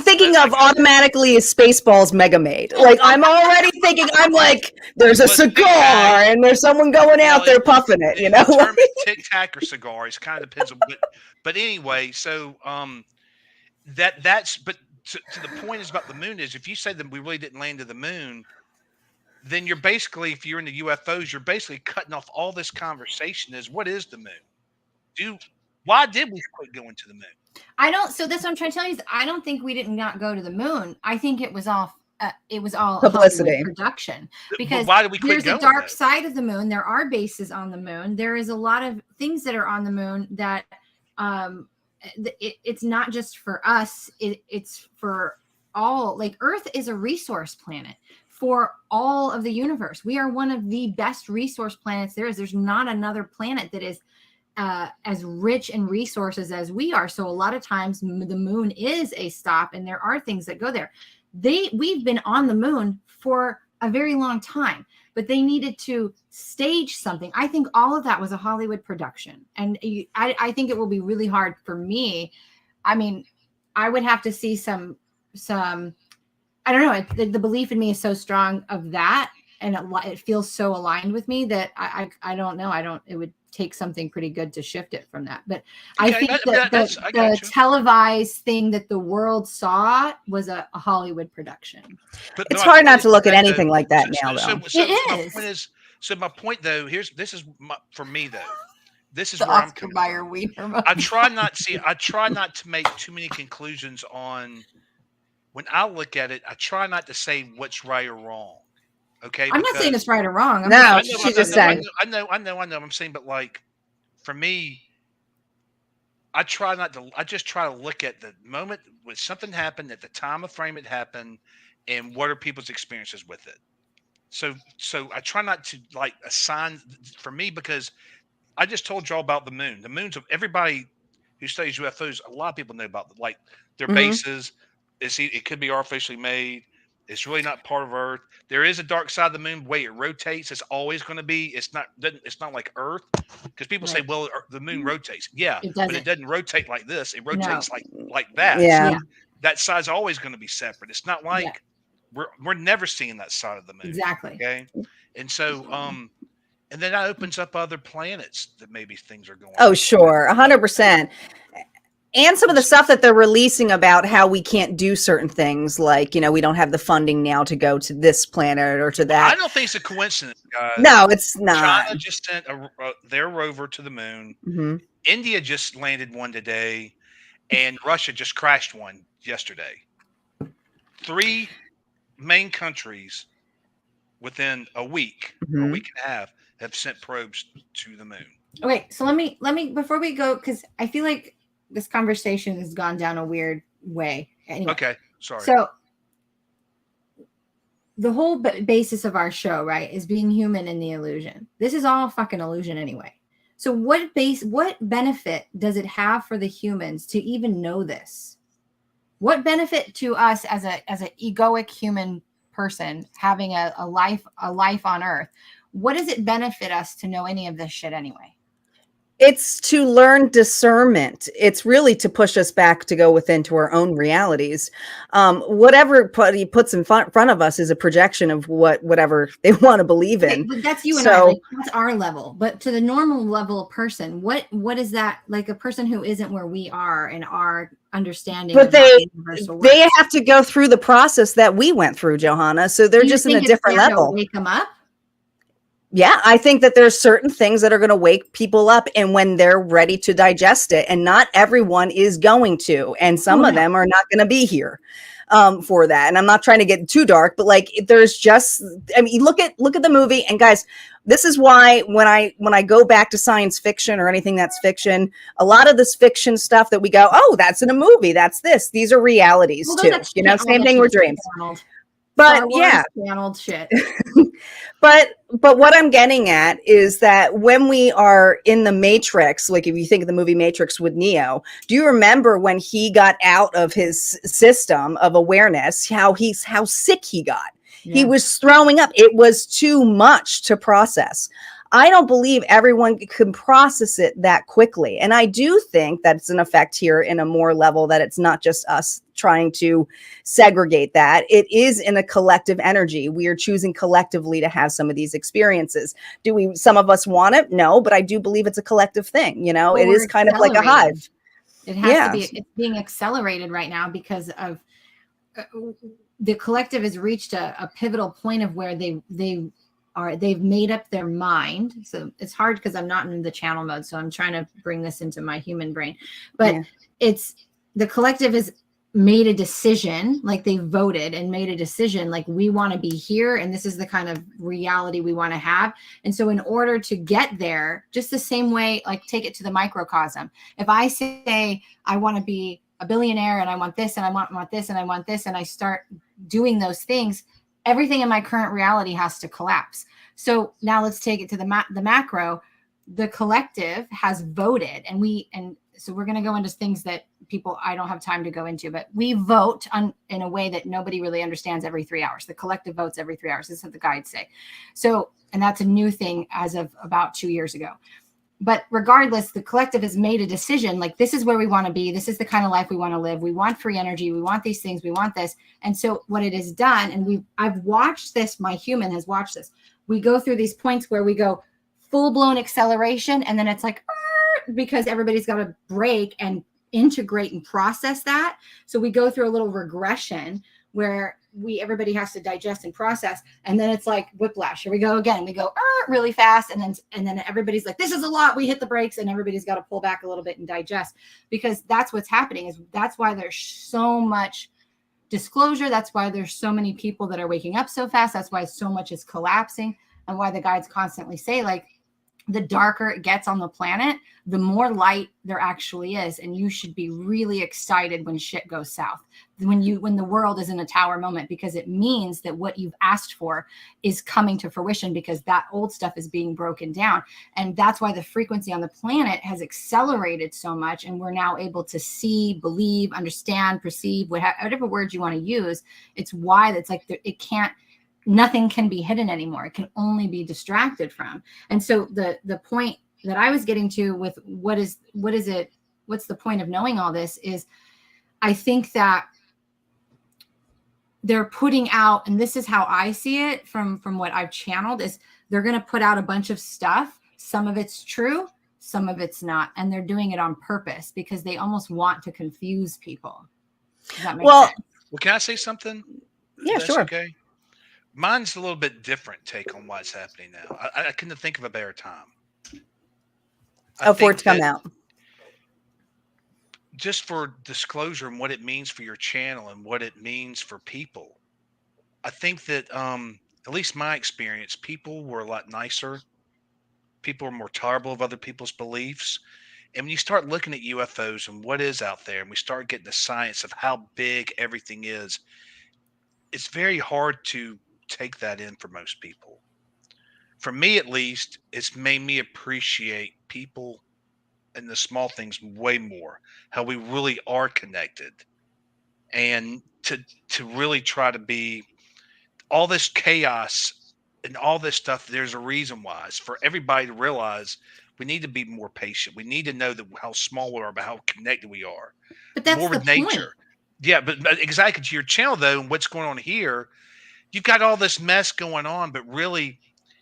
thinking of automatically is Spaceballs Mega Made. Like, I'm already thinking, I'm like, there's a cigar and there's someone going out there puffing it. The term is tic tac or cigar. It kind of depends on. But anyway, so but to the point is about the moon is, if you say that we really didn't land to the moon, then you're basically, if you're into UFOs, you're basically cutting off all this conversation. Is what is the moon? Why did we quit going to the moon? So that's what I'm trying to tell you is I don't think we did not go to the moon. I think it was all publicity production, because why did we quit there's going a dark side of the moon. There are bases on the moon. There is a lot of things that are on the moon that it's not just for us. It's for all. Like, Earth is a resource planet for all of the universe. We are one of the best resource planets there is. There's not another planet that is as rich in resources as we are. So a lot of times the moon is a stop, and there are things that go there. We've been on the moon for a very long time, but they needed to stage something. I think all of that was a Hollywood production. And I think it will be really hard for me. I mean, I would have to see some, I don't know. The belief in me is so strong of that. And it feels so aligned with me that I don't know. It would take something pretty good to shift it from that. But I think the televised thing that the world saw was a Hollywood production. But it's hard not to look at anything like that now, though. It is. So my point, though, for me, though, this is the where Oscar I'm Mayer Wiener. I try not to make too many conclusions on. When I look at it, I try not to say what's right or wrong. Okay, I'm not saying it's right or wrong. She's just saying. I know. I'm saying, but like, for me, I just try to look at the moment when something happened, at the time of frame it happened, and what are people's experiences with it. So I try not to assign for me, because I just told y'all about the moon. The moons of everybody who studies UFOs. A lot of people know about their bases. It could be artificially made. It's really not part of Earth. There is a dark side of the moon. The way it rotates, it's always going to be. It's not like Earth, because people say, "Well, the moon rotates." Yeah, but it doesn't rotate like this. It rotates like that. Yeah, so that side's always going to be separate. It's not like we're never seeing that side of the moon. Exactly. Okay, and so and then that opens up other planets that maybe things are going. Oh, sure, 100%. And some of the stuff that they're releasing about how we can't do certain things, like, we don't have the funding now to go to this planet or to that. I don't think it's a coincidence, guys. No, it's not. China just sent their rover to the moon. Mm-hmm. India just landed one today, and Russia just crashed one yesterday. 3 main countries within a week, or a week and a half, have sent probes to the moon. Okay, so let me before we go, because I feel like this conversation has gone down a weird way. Anyway, okay, sorry. So the whole basis of our show, right, is being human in the illusion. This is all fucking illusion anyway. So what benefit does it have for the humans to even know this? What benefit to us as an egoic human person having a life on Earth? What does it benefit us to know any of this shit anyway? It's to learn discernment. It's really to push us back to go within to our own realities. Whatever he puts in front of us is a projection of whatever they want to believe in. But that's you and I. Like, that's our level. But to the normal level person, what is that? Like a person who isn't where we are in our understanding. But they have to go through the process that we went through, Johanna. So they're just in a different level. Wake them up. Yeah, I think that there's certain things that are going to wake people up, and when they're ready to digest it, and not everyone is going to, and some of them are not going to be here for that. And I'm not trying to get too dark, but like there's just, I mean, look at the movie, and guys, this is why when I go back to science fiction or anything that's fiction, a lot of this fiction stuff that we go, oh, that's in a movie, that's this. These are realities too, you know, same thing with dreams. But yeah, shit. But what I'm getting at is that when we are in the Matrix, like if you think of the movie Matrix with Neo, do you remember when he got out of his system of awareness, how sick he got? Yeah. He was throwing up. It was too much to process. I don't believe everyone can process it that quickly. And I do think that it's an effect here in a more level, that it's not just us trying to segregate that. It is in a collective energy. We are choosing collectively to have some of these experiences. Some of us want it? No, but I do believe it's a collective thing. You know, it is kind of like a hive. It has to be. It's being accelerated right now because of the collective has reached a pivotal point of where they've made up their mind. So it's hard because I'm not in the channel mode. So I'm trying to bring this into my human brain, but it's the collective has made a decision, like they voted and made a decision, like we want to be here. And this is the kind of reality we want to have. And so in order to get there, just the same way, like take it to the microcosm. If I say, I want to be a billionaire and I want this and I want this and I want this, and I start doing those things, everything in my current reality has to collapse. So now let's take it to the macro. The collective has voted, and so we're going to go into things that I don't have time to go into, but we vote in a way that nobody really understands every 3 hours. The collective votes every 3 hours. This is what the guides say. So, and that's a new thing as of about 2 years ago. But regardless, the collective has made a decision, like this is where we want to be. This is the kind of life we want to live. We want free energy. We want these things. We want this. And so what it has done, and I've watched this, my human has watched this. We go through these points where we go full blown acceleration. And then it's like, because everybody's got to break and integrate and process that. So we go through a little regression where everybody has to digest and process, and then it's like whiplash. Here we go again. We go really fast, and then everybody's like, this is a lot. We hit the brakes, and everybody's got to pull back a little bit and digest, because that's what's happening. That's why there's so much disclosure. That's why there's so many people that are waking up so fast. That's why so much is collapsing, and why the guides constantly say, like, the darker it gets on the planet, the more light there actually is. And you should be really excited when shit goes south, when the world is in a tower moment, because it means that what you've asked for is coming to fruition, because that old stuff is being broken down. And that's why the frequency on the planet has accelerated so much. And we're now able to see, believe, understand, perceive, whatever words you want to use. It's why that's like, nothing can be hidden anymore. It can only be distracted from. And so the point that I was getting to with what's the point of knowing all this is, I think that they're putting out, and this is how I see it from what I've channeled, is they're going to put out a bunch of stuff. Some of it's true, some of it's not. And they're doing it on purpose because they almost want to confuse people. Does that make sense? Well, can I say something? Yeah, sure. Okay. Mine's a little bit different take on what's happening now. I couldn't think of a better time. For it to come out. Just for disclosure and what it means for your channel and what it means for people. I think that, at least my experience, people were a lot nicer. People were more tolerable of other people's beliefs. And when you start looking at UFOs and what is out there, and we start getting the science of how big everything is, it's very hard to take that in for most people. For me, at least, it's made me appreciate people and the small things way more, how we really are connected, and to really try to be all this chaos and all this stuff. There's a reason why. It's for everybody to realize We need to be more patient. We need to know that how small we are, but how connected we are. But that's More the with nature. point. Yeah, but exactly to your channel though, and what's going on here, you've got all this mess going on, but really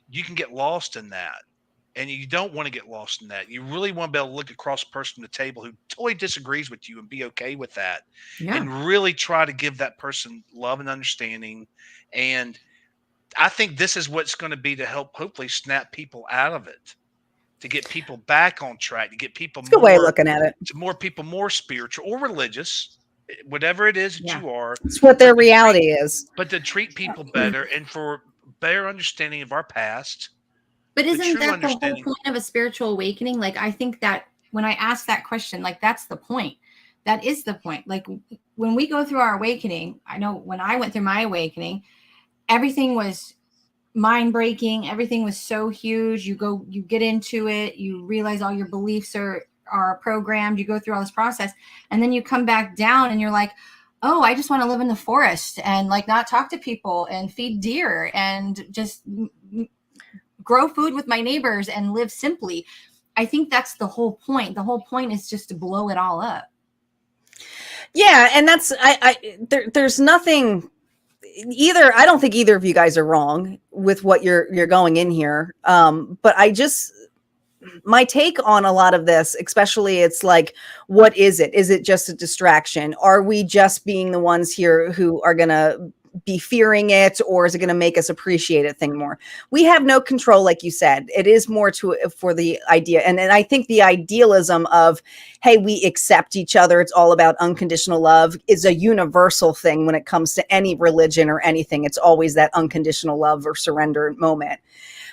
you can get lost in that. And you don't want to get lost in that. You really want to be able to look across the person at the table who totally disagrees with you and be okay with that. Yeah. And really try to give that person love and understanding. And I think this is what's going to be to help hopefully snap people out of it, to get people back on track, to get people It's a good way of looking at it. to more people more spiritual or religious, whatever it is that Yeah. you are. It's what their reality is. But to treat people better and for better understanding of our past. But the isn't true that the whole understanding. point of a spiritual awakening? Like, I think that when I ask that question, like, that's the point. That is the point. Like, when we go through our awakening, I know when I went through my awakening, everything was mind breaking. Everything was so huge. You get into it, you realize all your beliefs are programmed. You go through all this process, and then you come back down and you're like, oh, I just want to live in the forest and like not talk to people and feed deer and just grow food with my neighbors and live simply. I think that's the whole point. The whole point is just to blow it all up. Yeah, and that's there's nothing either. I don't think either of you guys are wrong with what you're going in here. But my take on a lot of this, especially, it's like, what is it? Is it just a distraction? Are we just being the ones here who are going to be fearing it, or is it going to make us appreciate it thing more? We have no control, like you said. It is more for the idea. And I think the idealism of, hey, we accept each other, it's all about unconditional love, is a universal thing when it comes to any religion or anything. It's always that unconditional love or surrender moment.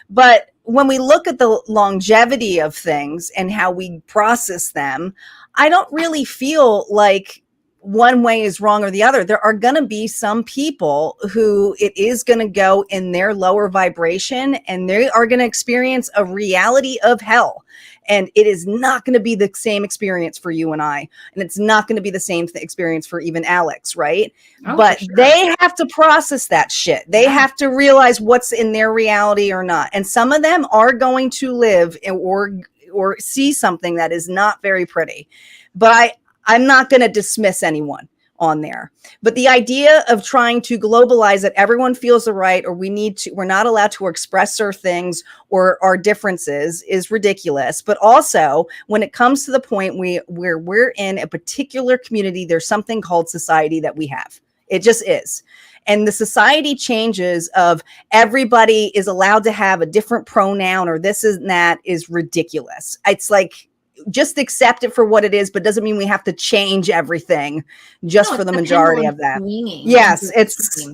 But when we look at the longevity of things and how we process them, I don't really feel like one way is wrong or the other. There are going to be some people who it is going to go in their lower vibration, and they are going to experience a reality of hell. And it is not going to be the same experience for you and I. And it's not going to be the same experience for even Alex, right? Oh, but for sure. They have to process that shit. They have to realize what's in their reality or not. And some of them are going to live or see something that is not very pretty. But I'm not going to dismiss anyone on there. But the idea of trying to globalize that everyone feels the right, or we're not allowed to express our things or our differences, is ridiculous. But also, when it comes to the point where we're in a particular community, there's something called society that we have. It just is. And the society changes of everybody is allowed to have a different pronoun or this and that is ridiculous. It's like, just accept it for what it is, but doesn't mean we have to change everything just for the majority of that. Yes, it's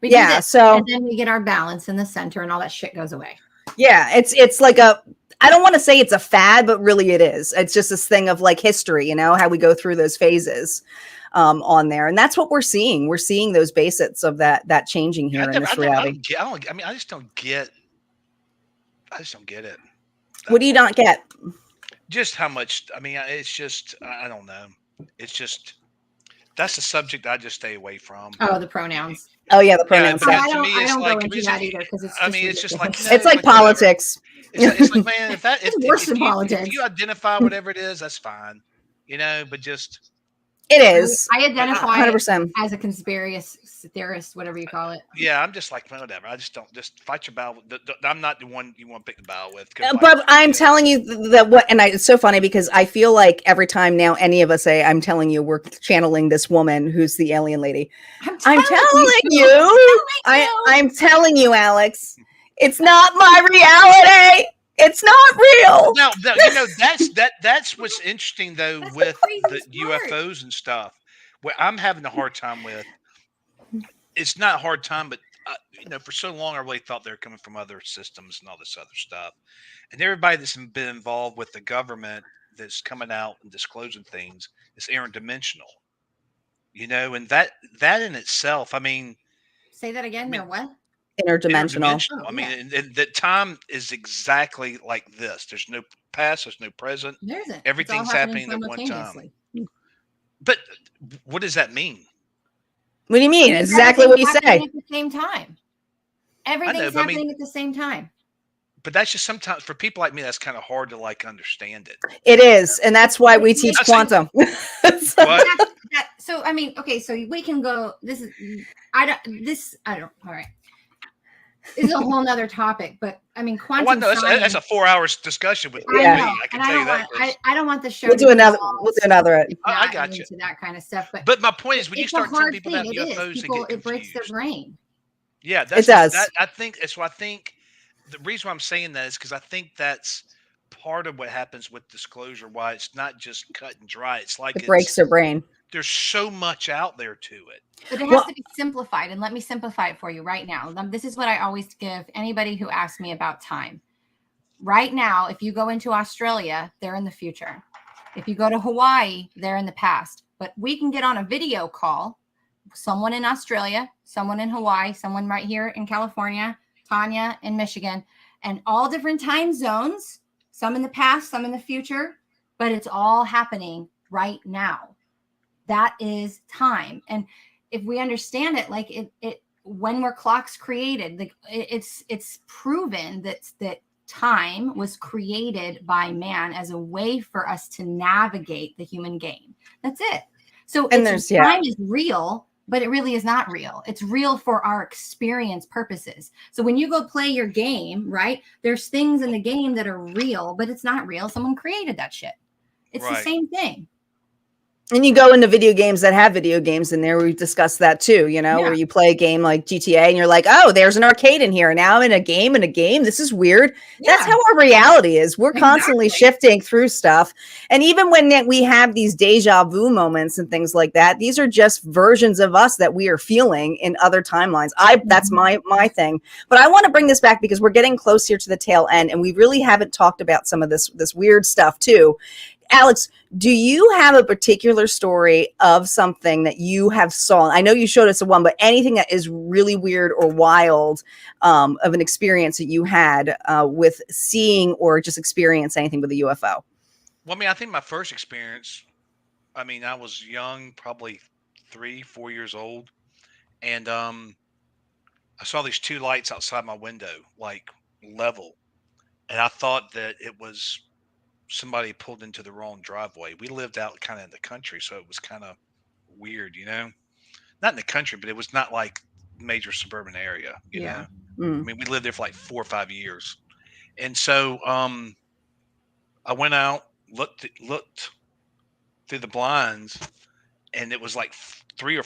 yeah. So and then we get our balance in the center, and all that shit goes away. Yeah, it's like I don't want to say it's a fad, but really it is. It's just this thing of like history, how we go through those phases on there, and that's what we're seeing. We're seeing those basics of that changing here in this reality. I just don't get it. What do you not get? Just how much, it's just, I don't know. It's just, that's a subject I just stay away from. Oh, the pronouns. Oh yeah, the pronouns. Yeah, I don't go into that either, because it's just like, it's like politics. It's like, man, it's worse than politics. If you identify whatever it is, that's fine. But just. It is. I identify 100% as a conspiracy theorist, whatever you call it. Yeah, I'm just like, whatever. I just don't fight your battle. I'm not the one you want to pick the battle with. But I'm telling you that it's so funny because I feel like every time now any of us say, I'm telling you, we're channeling this woman who's the alien lady. I'm telling you. I'm telling you, Alex, it's not my reality. It's not real. No, that's what's interesting though with the UFOs and stuff. What I'm having a hard time with, it's not a hard time, but for so long I really thought they were coming from other systems and all this other stuff. And everybody that's been involved with the government that's coming out and disclosing things is interdimensional. And that in itself, say that again. They're what? Interdimensional. And that time is exactly like this. There's no past, there's no present. There isn't. Everything's happening at one time. But what does that mean? What do you mean? It's exactly what you say. At the same time. Everything's happening at the same time. but that's just sometimes for people like me, that's kind of hard to like understand it. It is, and that's why we teach quantum. What? So I mean, okay, so we can go. I don't. All right. This is a whole nother topic, but I mean, quantum that's science. a 4 hours discussion with me. I know, I can and tell you that. I don't want the show. We'll do another. We'll do another. I got you. Into that kind of stuff, But my point is, when you it's start a telling hard people thing. that It is. UFOs, People, they get it breaks their confused. brain. Yeah, It does. I think that's why I think the reason why I'm saying that is because I think that's part of what happens with disclosure. Why it's not just cut and dry. It's like It breaks their brain. There's so much out there to it. But it has to be simplified. And let me simplify it for you right now. This is what I always give anybody who asks me about time. Right now, if you go into Australia, they're in the future. If you go to Hawaii, they're in the past. But we can get on a video call, someone in Australia, someone in Hawaii, someone right here in California, Tanya in Michigan, and all different time zones, some in the past, some in the future, but it's all happening right now. That is time. And if we understand it, like it when were clocks created, like it's proven that time was created by man as a way for us to navigate the human game. That's it. So time is real, but it really is not real. It's real for our experience purposes. So when you go play your game, right, there's things in the game that are real, but it's not real. Someone created that shit. It's the same thing. And you go into video games that have video games in there. We've discussed that too, where you play a game like GTA and you're like, oh, there's an arcade in here. Now I'm in a game. This is weird. Yeah. That's how our reality is. We're constantly shifting through stuff. And even when we have these deja vu moments and things like that, these are just versions of us that we are feeling in other timelines. That's my thing. But I want to bring this back because we're getting close here to the tail end and we really haven't talked about some of this weird stuff too. Alex, do you have a particular story of something that you have saw? I know you showed us one, but anything that is really weird or wild of an experience that you had with seeing or just experience anything with a UFO? Well, I mean, I think my first experience, I was young, probably 3-4 years old. And I saw these two lights outside my window, like level. And I thought that it was somebody pulled into the wrong driveway. We lived out kind of in the country, so it was kind of weird, not in the country, but it was not like major suburban area, you know. I mean, we lived there for like 4 or 5 years. And so I went out, looked through the blinds, and it was like three.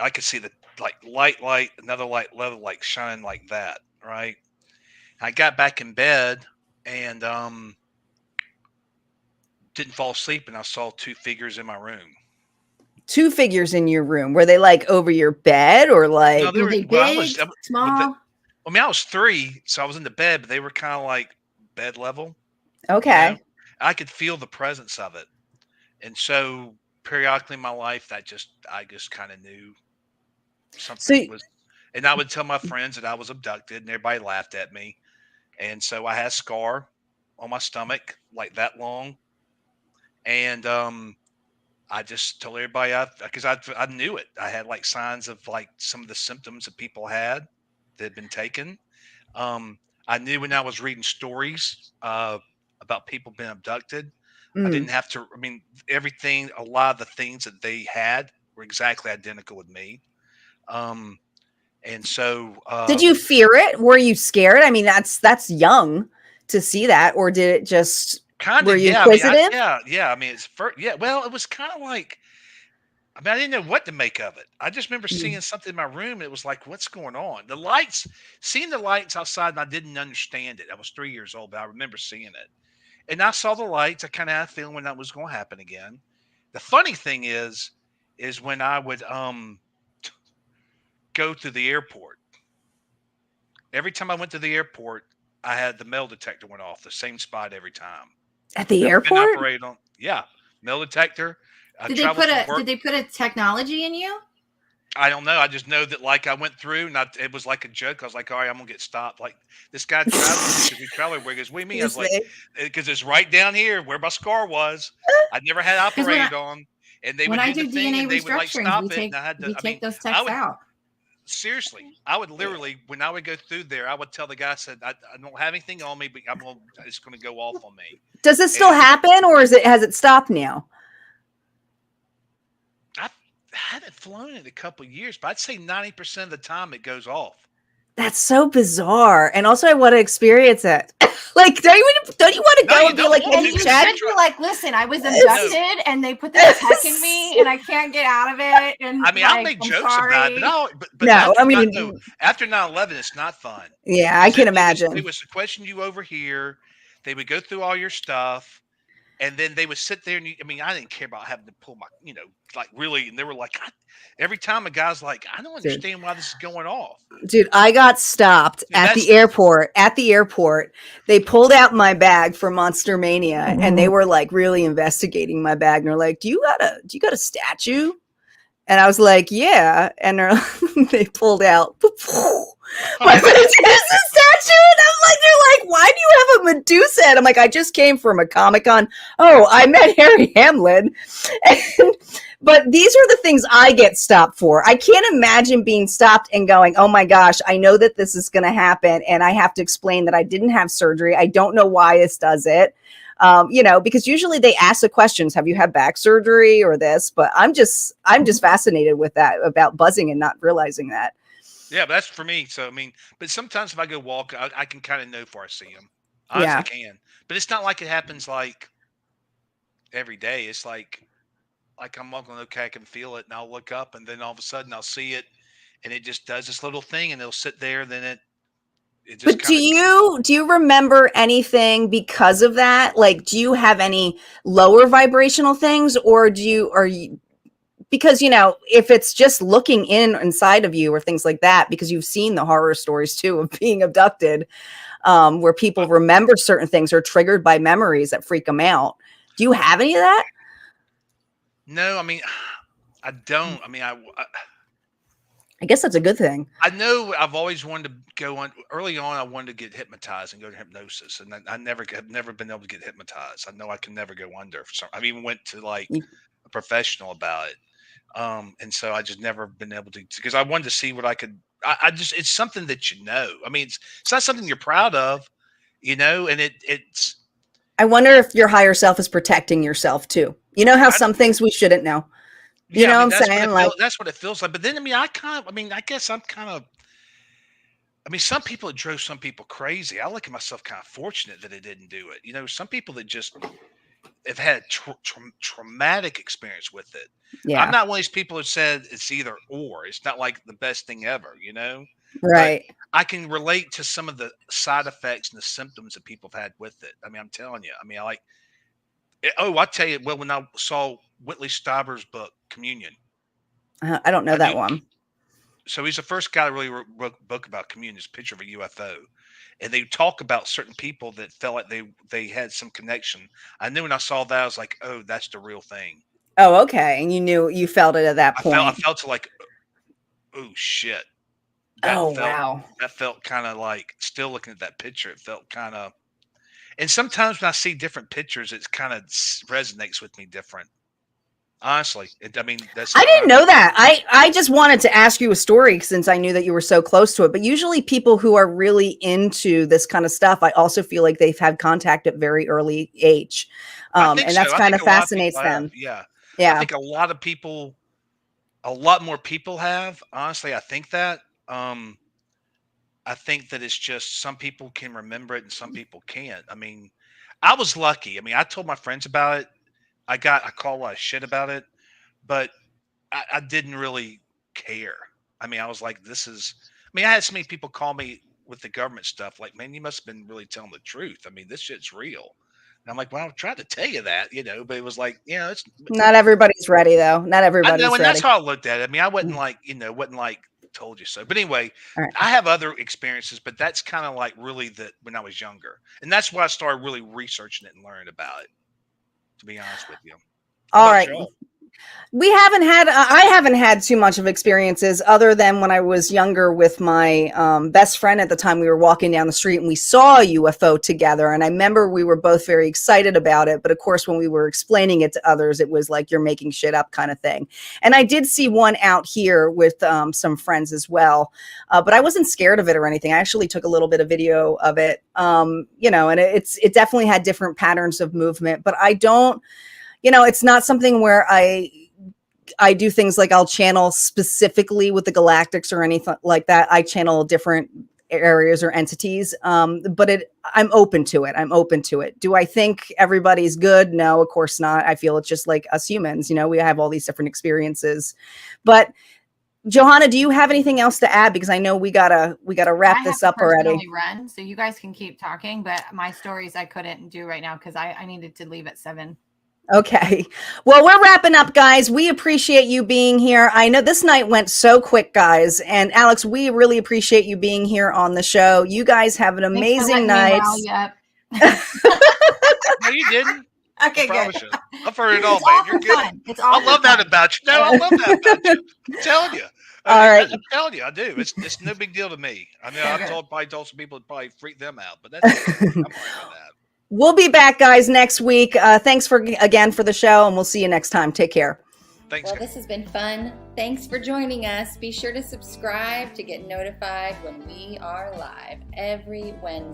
I could see the like light, another light, level, like shining like that, right? I got back in bed and didn't fall asleep, and I saw two figures in my room. Two figures in your room? Were they like over your bed or like? No, were they big, small? I was 3, so I was in the bed, but they were kind of like bed level. Okay. I could feel the presence of it, and so periodically in my life, I just kind of knew something was. And I would tell my friends that I was abducted, and everybody laughed at me. And so I had a scar on my stomach, like that long. And I just told everybody because I knew it. I had like signs of like some of the symptoms that people had that had been taken. I knew when I was reading stories about people being abducted, I didn't have to. I mean, a lot of the things that they had were exactly identical with me. And so, did you fear it? Were you scared? I mean, that's young to see that, or did it just kind of? Were you inquisitive? Yeah. I mean, well, it was kind of like. I mean, I didn't know what to make of it. I just remember seeing something in my room. And it was like, what's going on? Seeing the lights outside, and I didn't understand it. I was 3 years old, but I remember seeing it. And I saw the lights. I kind of had a feeling when that was going to happen again. The funny thing is when I would go to the airport. Every time I went to the airport, I had the metal detector went off the same spot every time. At the airport? Metal detector. Did they put a technology in you? I don't know. I just know that like I went through and it was like a joke. I was like, all right, I'm gonna get stopped. Like this guy traveling where he goes, what do you mean? I was like, because it's right down here where my scar was. I never had operated on. And they would do the thing and they would like stop it. And I had to take those texts out. seriously, I would literally, when I would go through there, I would tell the guy, I said, I don't have anything on me, but it's going to go off on me. Does this still And happen, or has it stopped now? I haven't flown in a couple of years, but I'd say 90% of the time it goes off. That's so bizarre. And also I want to experience it. Like, don't you want to go and be like, and you should be like, listen, I was abducted and they put this tech in me and I can't get out of it. And I mean, I'll make jokes about it, but no, I mean, after 9/11, it's not fun. Yeah, I can imagine. They would question you over here. They would go through all your stuff. And then they would sit there and I didn't care about having to pull my, like really. And they were like, every time a guy's like, I don't understand why this is going off. Dude, I got stopped at the airport. At the airport, they pulled out my bag for Monster Mania and they were like really investigating my bag. And they're like, do you got a statue? And I was like, yeah. And they pulled out my Medusa statue. And they're like, why do you have a Medusa? And I'm like, I just came from a Comic-Con. Oh, I met Harry Hamlin. But these are the things I get stopped for. I can't imagine being stopped and going, oh my gosh, I know that this is going to happen. And I have to explain that I didn't have surgery. I don't know why this does it. Because usually they ask the questions, have you had back surgery or this? But I'm just fascinated with that, about buzzing and not realizing that. Yeah, but that's for me. So, but sometimes if I go walk, I can kind of know before I see them. I can. But it's not like it happens like every day. It's like I'm walking, okay, I can feel it, and I'll look up, and then all of a sudden I'll see it, and it just does this little thing, and it'll sit there, then it just. But do you remember anything because of that? Like, do you have any lower vibrational things, or because if it's just looking inside of you or things like that, because you've seen the horror stories too of being abducted, where people remember certain things or triggered by memories that freak them out. Do you have any of that? No, I don't. I guess that's a good thing. I know I've always wanted to go on. Early on, I wanted to get hypnotized and go to hypnosis, and I have never been able to get hypnotized. I know I can never go under. So I even went to like a professional about it, and so I just never been able to, because I wanted to see what I could. It's something that it's not something you're proud of, and it's. I wonder if your higher self is protecting yourself too. You know how some things we shouldn't know. You know what I'm saying? That's what it feels like. But then, I guess I'm kind of. Some people, it drove some people crazy. I look at myself kind of fortunate that it didn't do it. Some people that just have had traumatic experience with it. Yeah. I'm not one of these people who said it's either or. It's not like the best thing ever, Right. But I can relate to some of the side effects and the symptoms that people have had with it. I'm telling you. I tell you, well, when I saw Whitley Stauber's book, Communion. I don't know that one. So he's the first guy that really wrote a book about communion. It's a picture of a UFO. And they talk about certain people that felt like they had some connection. I knew when I saw that, I was like, oh, that's the real thing. Oh, okay. And you felt it at that point. I felt like, oh, shit. Wow. That felt kind of like, still looking at that picture, it felt kind of. And sometimes when I see different pictures, it kind of resonates with me different. Honestly, I didn't know that. I just wanted to ask you a story since I knew that you were so close to it. But usually people who are really into this kind of stuff, I also feel like they've had contact at very early age. And that's kind of fascinates them. Yeah. Yeah. I think a lot more people have. Honestly, I think that. I think that it's just some people can remember it and some people can't. I was lucky. I told my friends about it. I called a lot of shit about it, but I didn't really care. I was like, I had so many people call me with the government stuff. Like, man, you must have been really telling the truth. This shit's real. And I'm like, well, I tried to tell you that, but it was like, it's not everybody's ready though. Not everybody's ready. And that's how I looked at it. I wasn't wasn't like told you so. But anyway, right. I have other experiences, but that's kind of like really when I was younger. And that's why I started really researching it and learning about it, to be honest with you. All right. I haven't had too much of experiences other than when I was younger with my best friend at the time. We were walking down the street and we saw a UFO together. And I remember we were both very excited about it. But of course, when we were explaining it to others, it was like, you're making shit up kind of thing. And I did see one out here with some friends as well. But I wasn't scared of it or anything. I actually took a little bit of video of it, you know, and it definitely had different patterns of movement. But I don't, you know, it's not something where I do things like I'll channel specifically with the galactics or anything like that. I channel different areas or entities. But I'm open to it. I'm open to it. Do I think everybody's good? No, of course not. I feel it's just like us humans, you know, we have all these different experiences. But Johanna, do you have anything else to add? Because I know we gotta wrap this up already. Run, so you guys can keep talking, but my stories I couldn't do right now because I needed to leave at 7. Okay. Well, we're wrapping up, guys. We appreciate you being here. I know this night went so quick, guys. And Alex, we really appreciate you being here on the show. You guys have an amazing night. No, you didn't. Okay, good. I've heard it all, man. You're good. I love that about you. No, I love that about you. I'm telling you. All right. I'm telling you, I do. It's no big deal to me. I mean, I've probably told some people it probably freak them out, but that's okay. I'm all right with that. We'll be back, guys, next week. Thanks again for the show, and we'll see you next time. Take care. Thanks. Well, this has been fun. Thanks for joining us. Be sure to subscribe to get notified when we are live every Wednesday.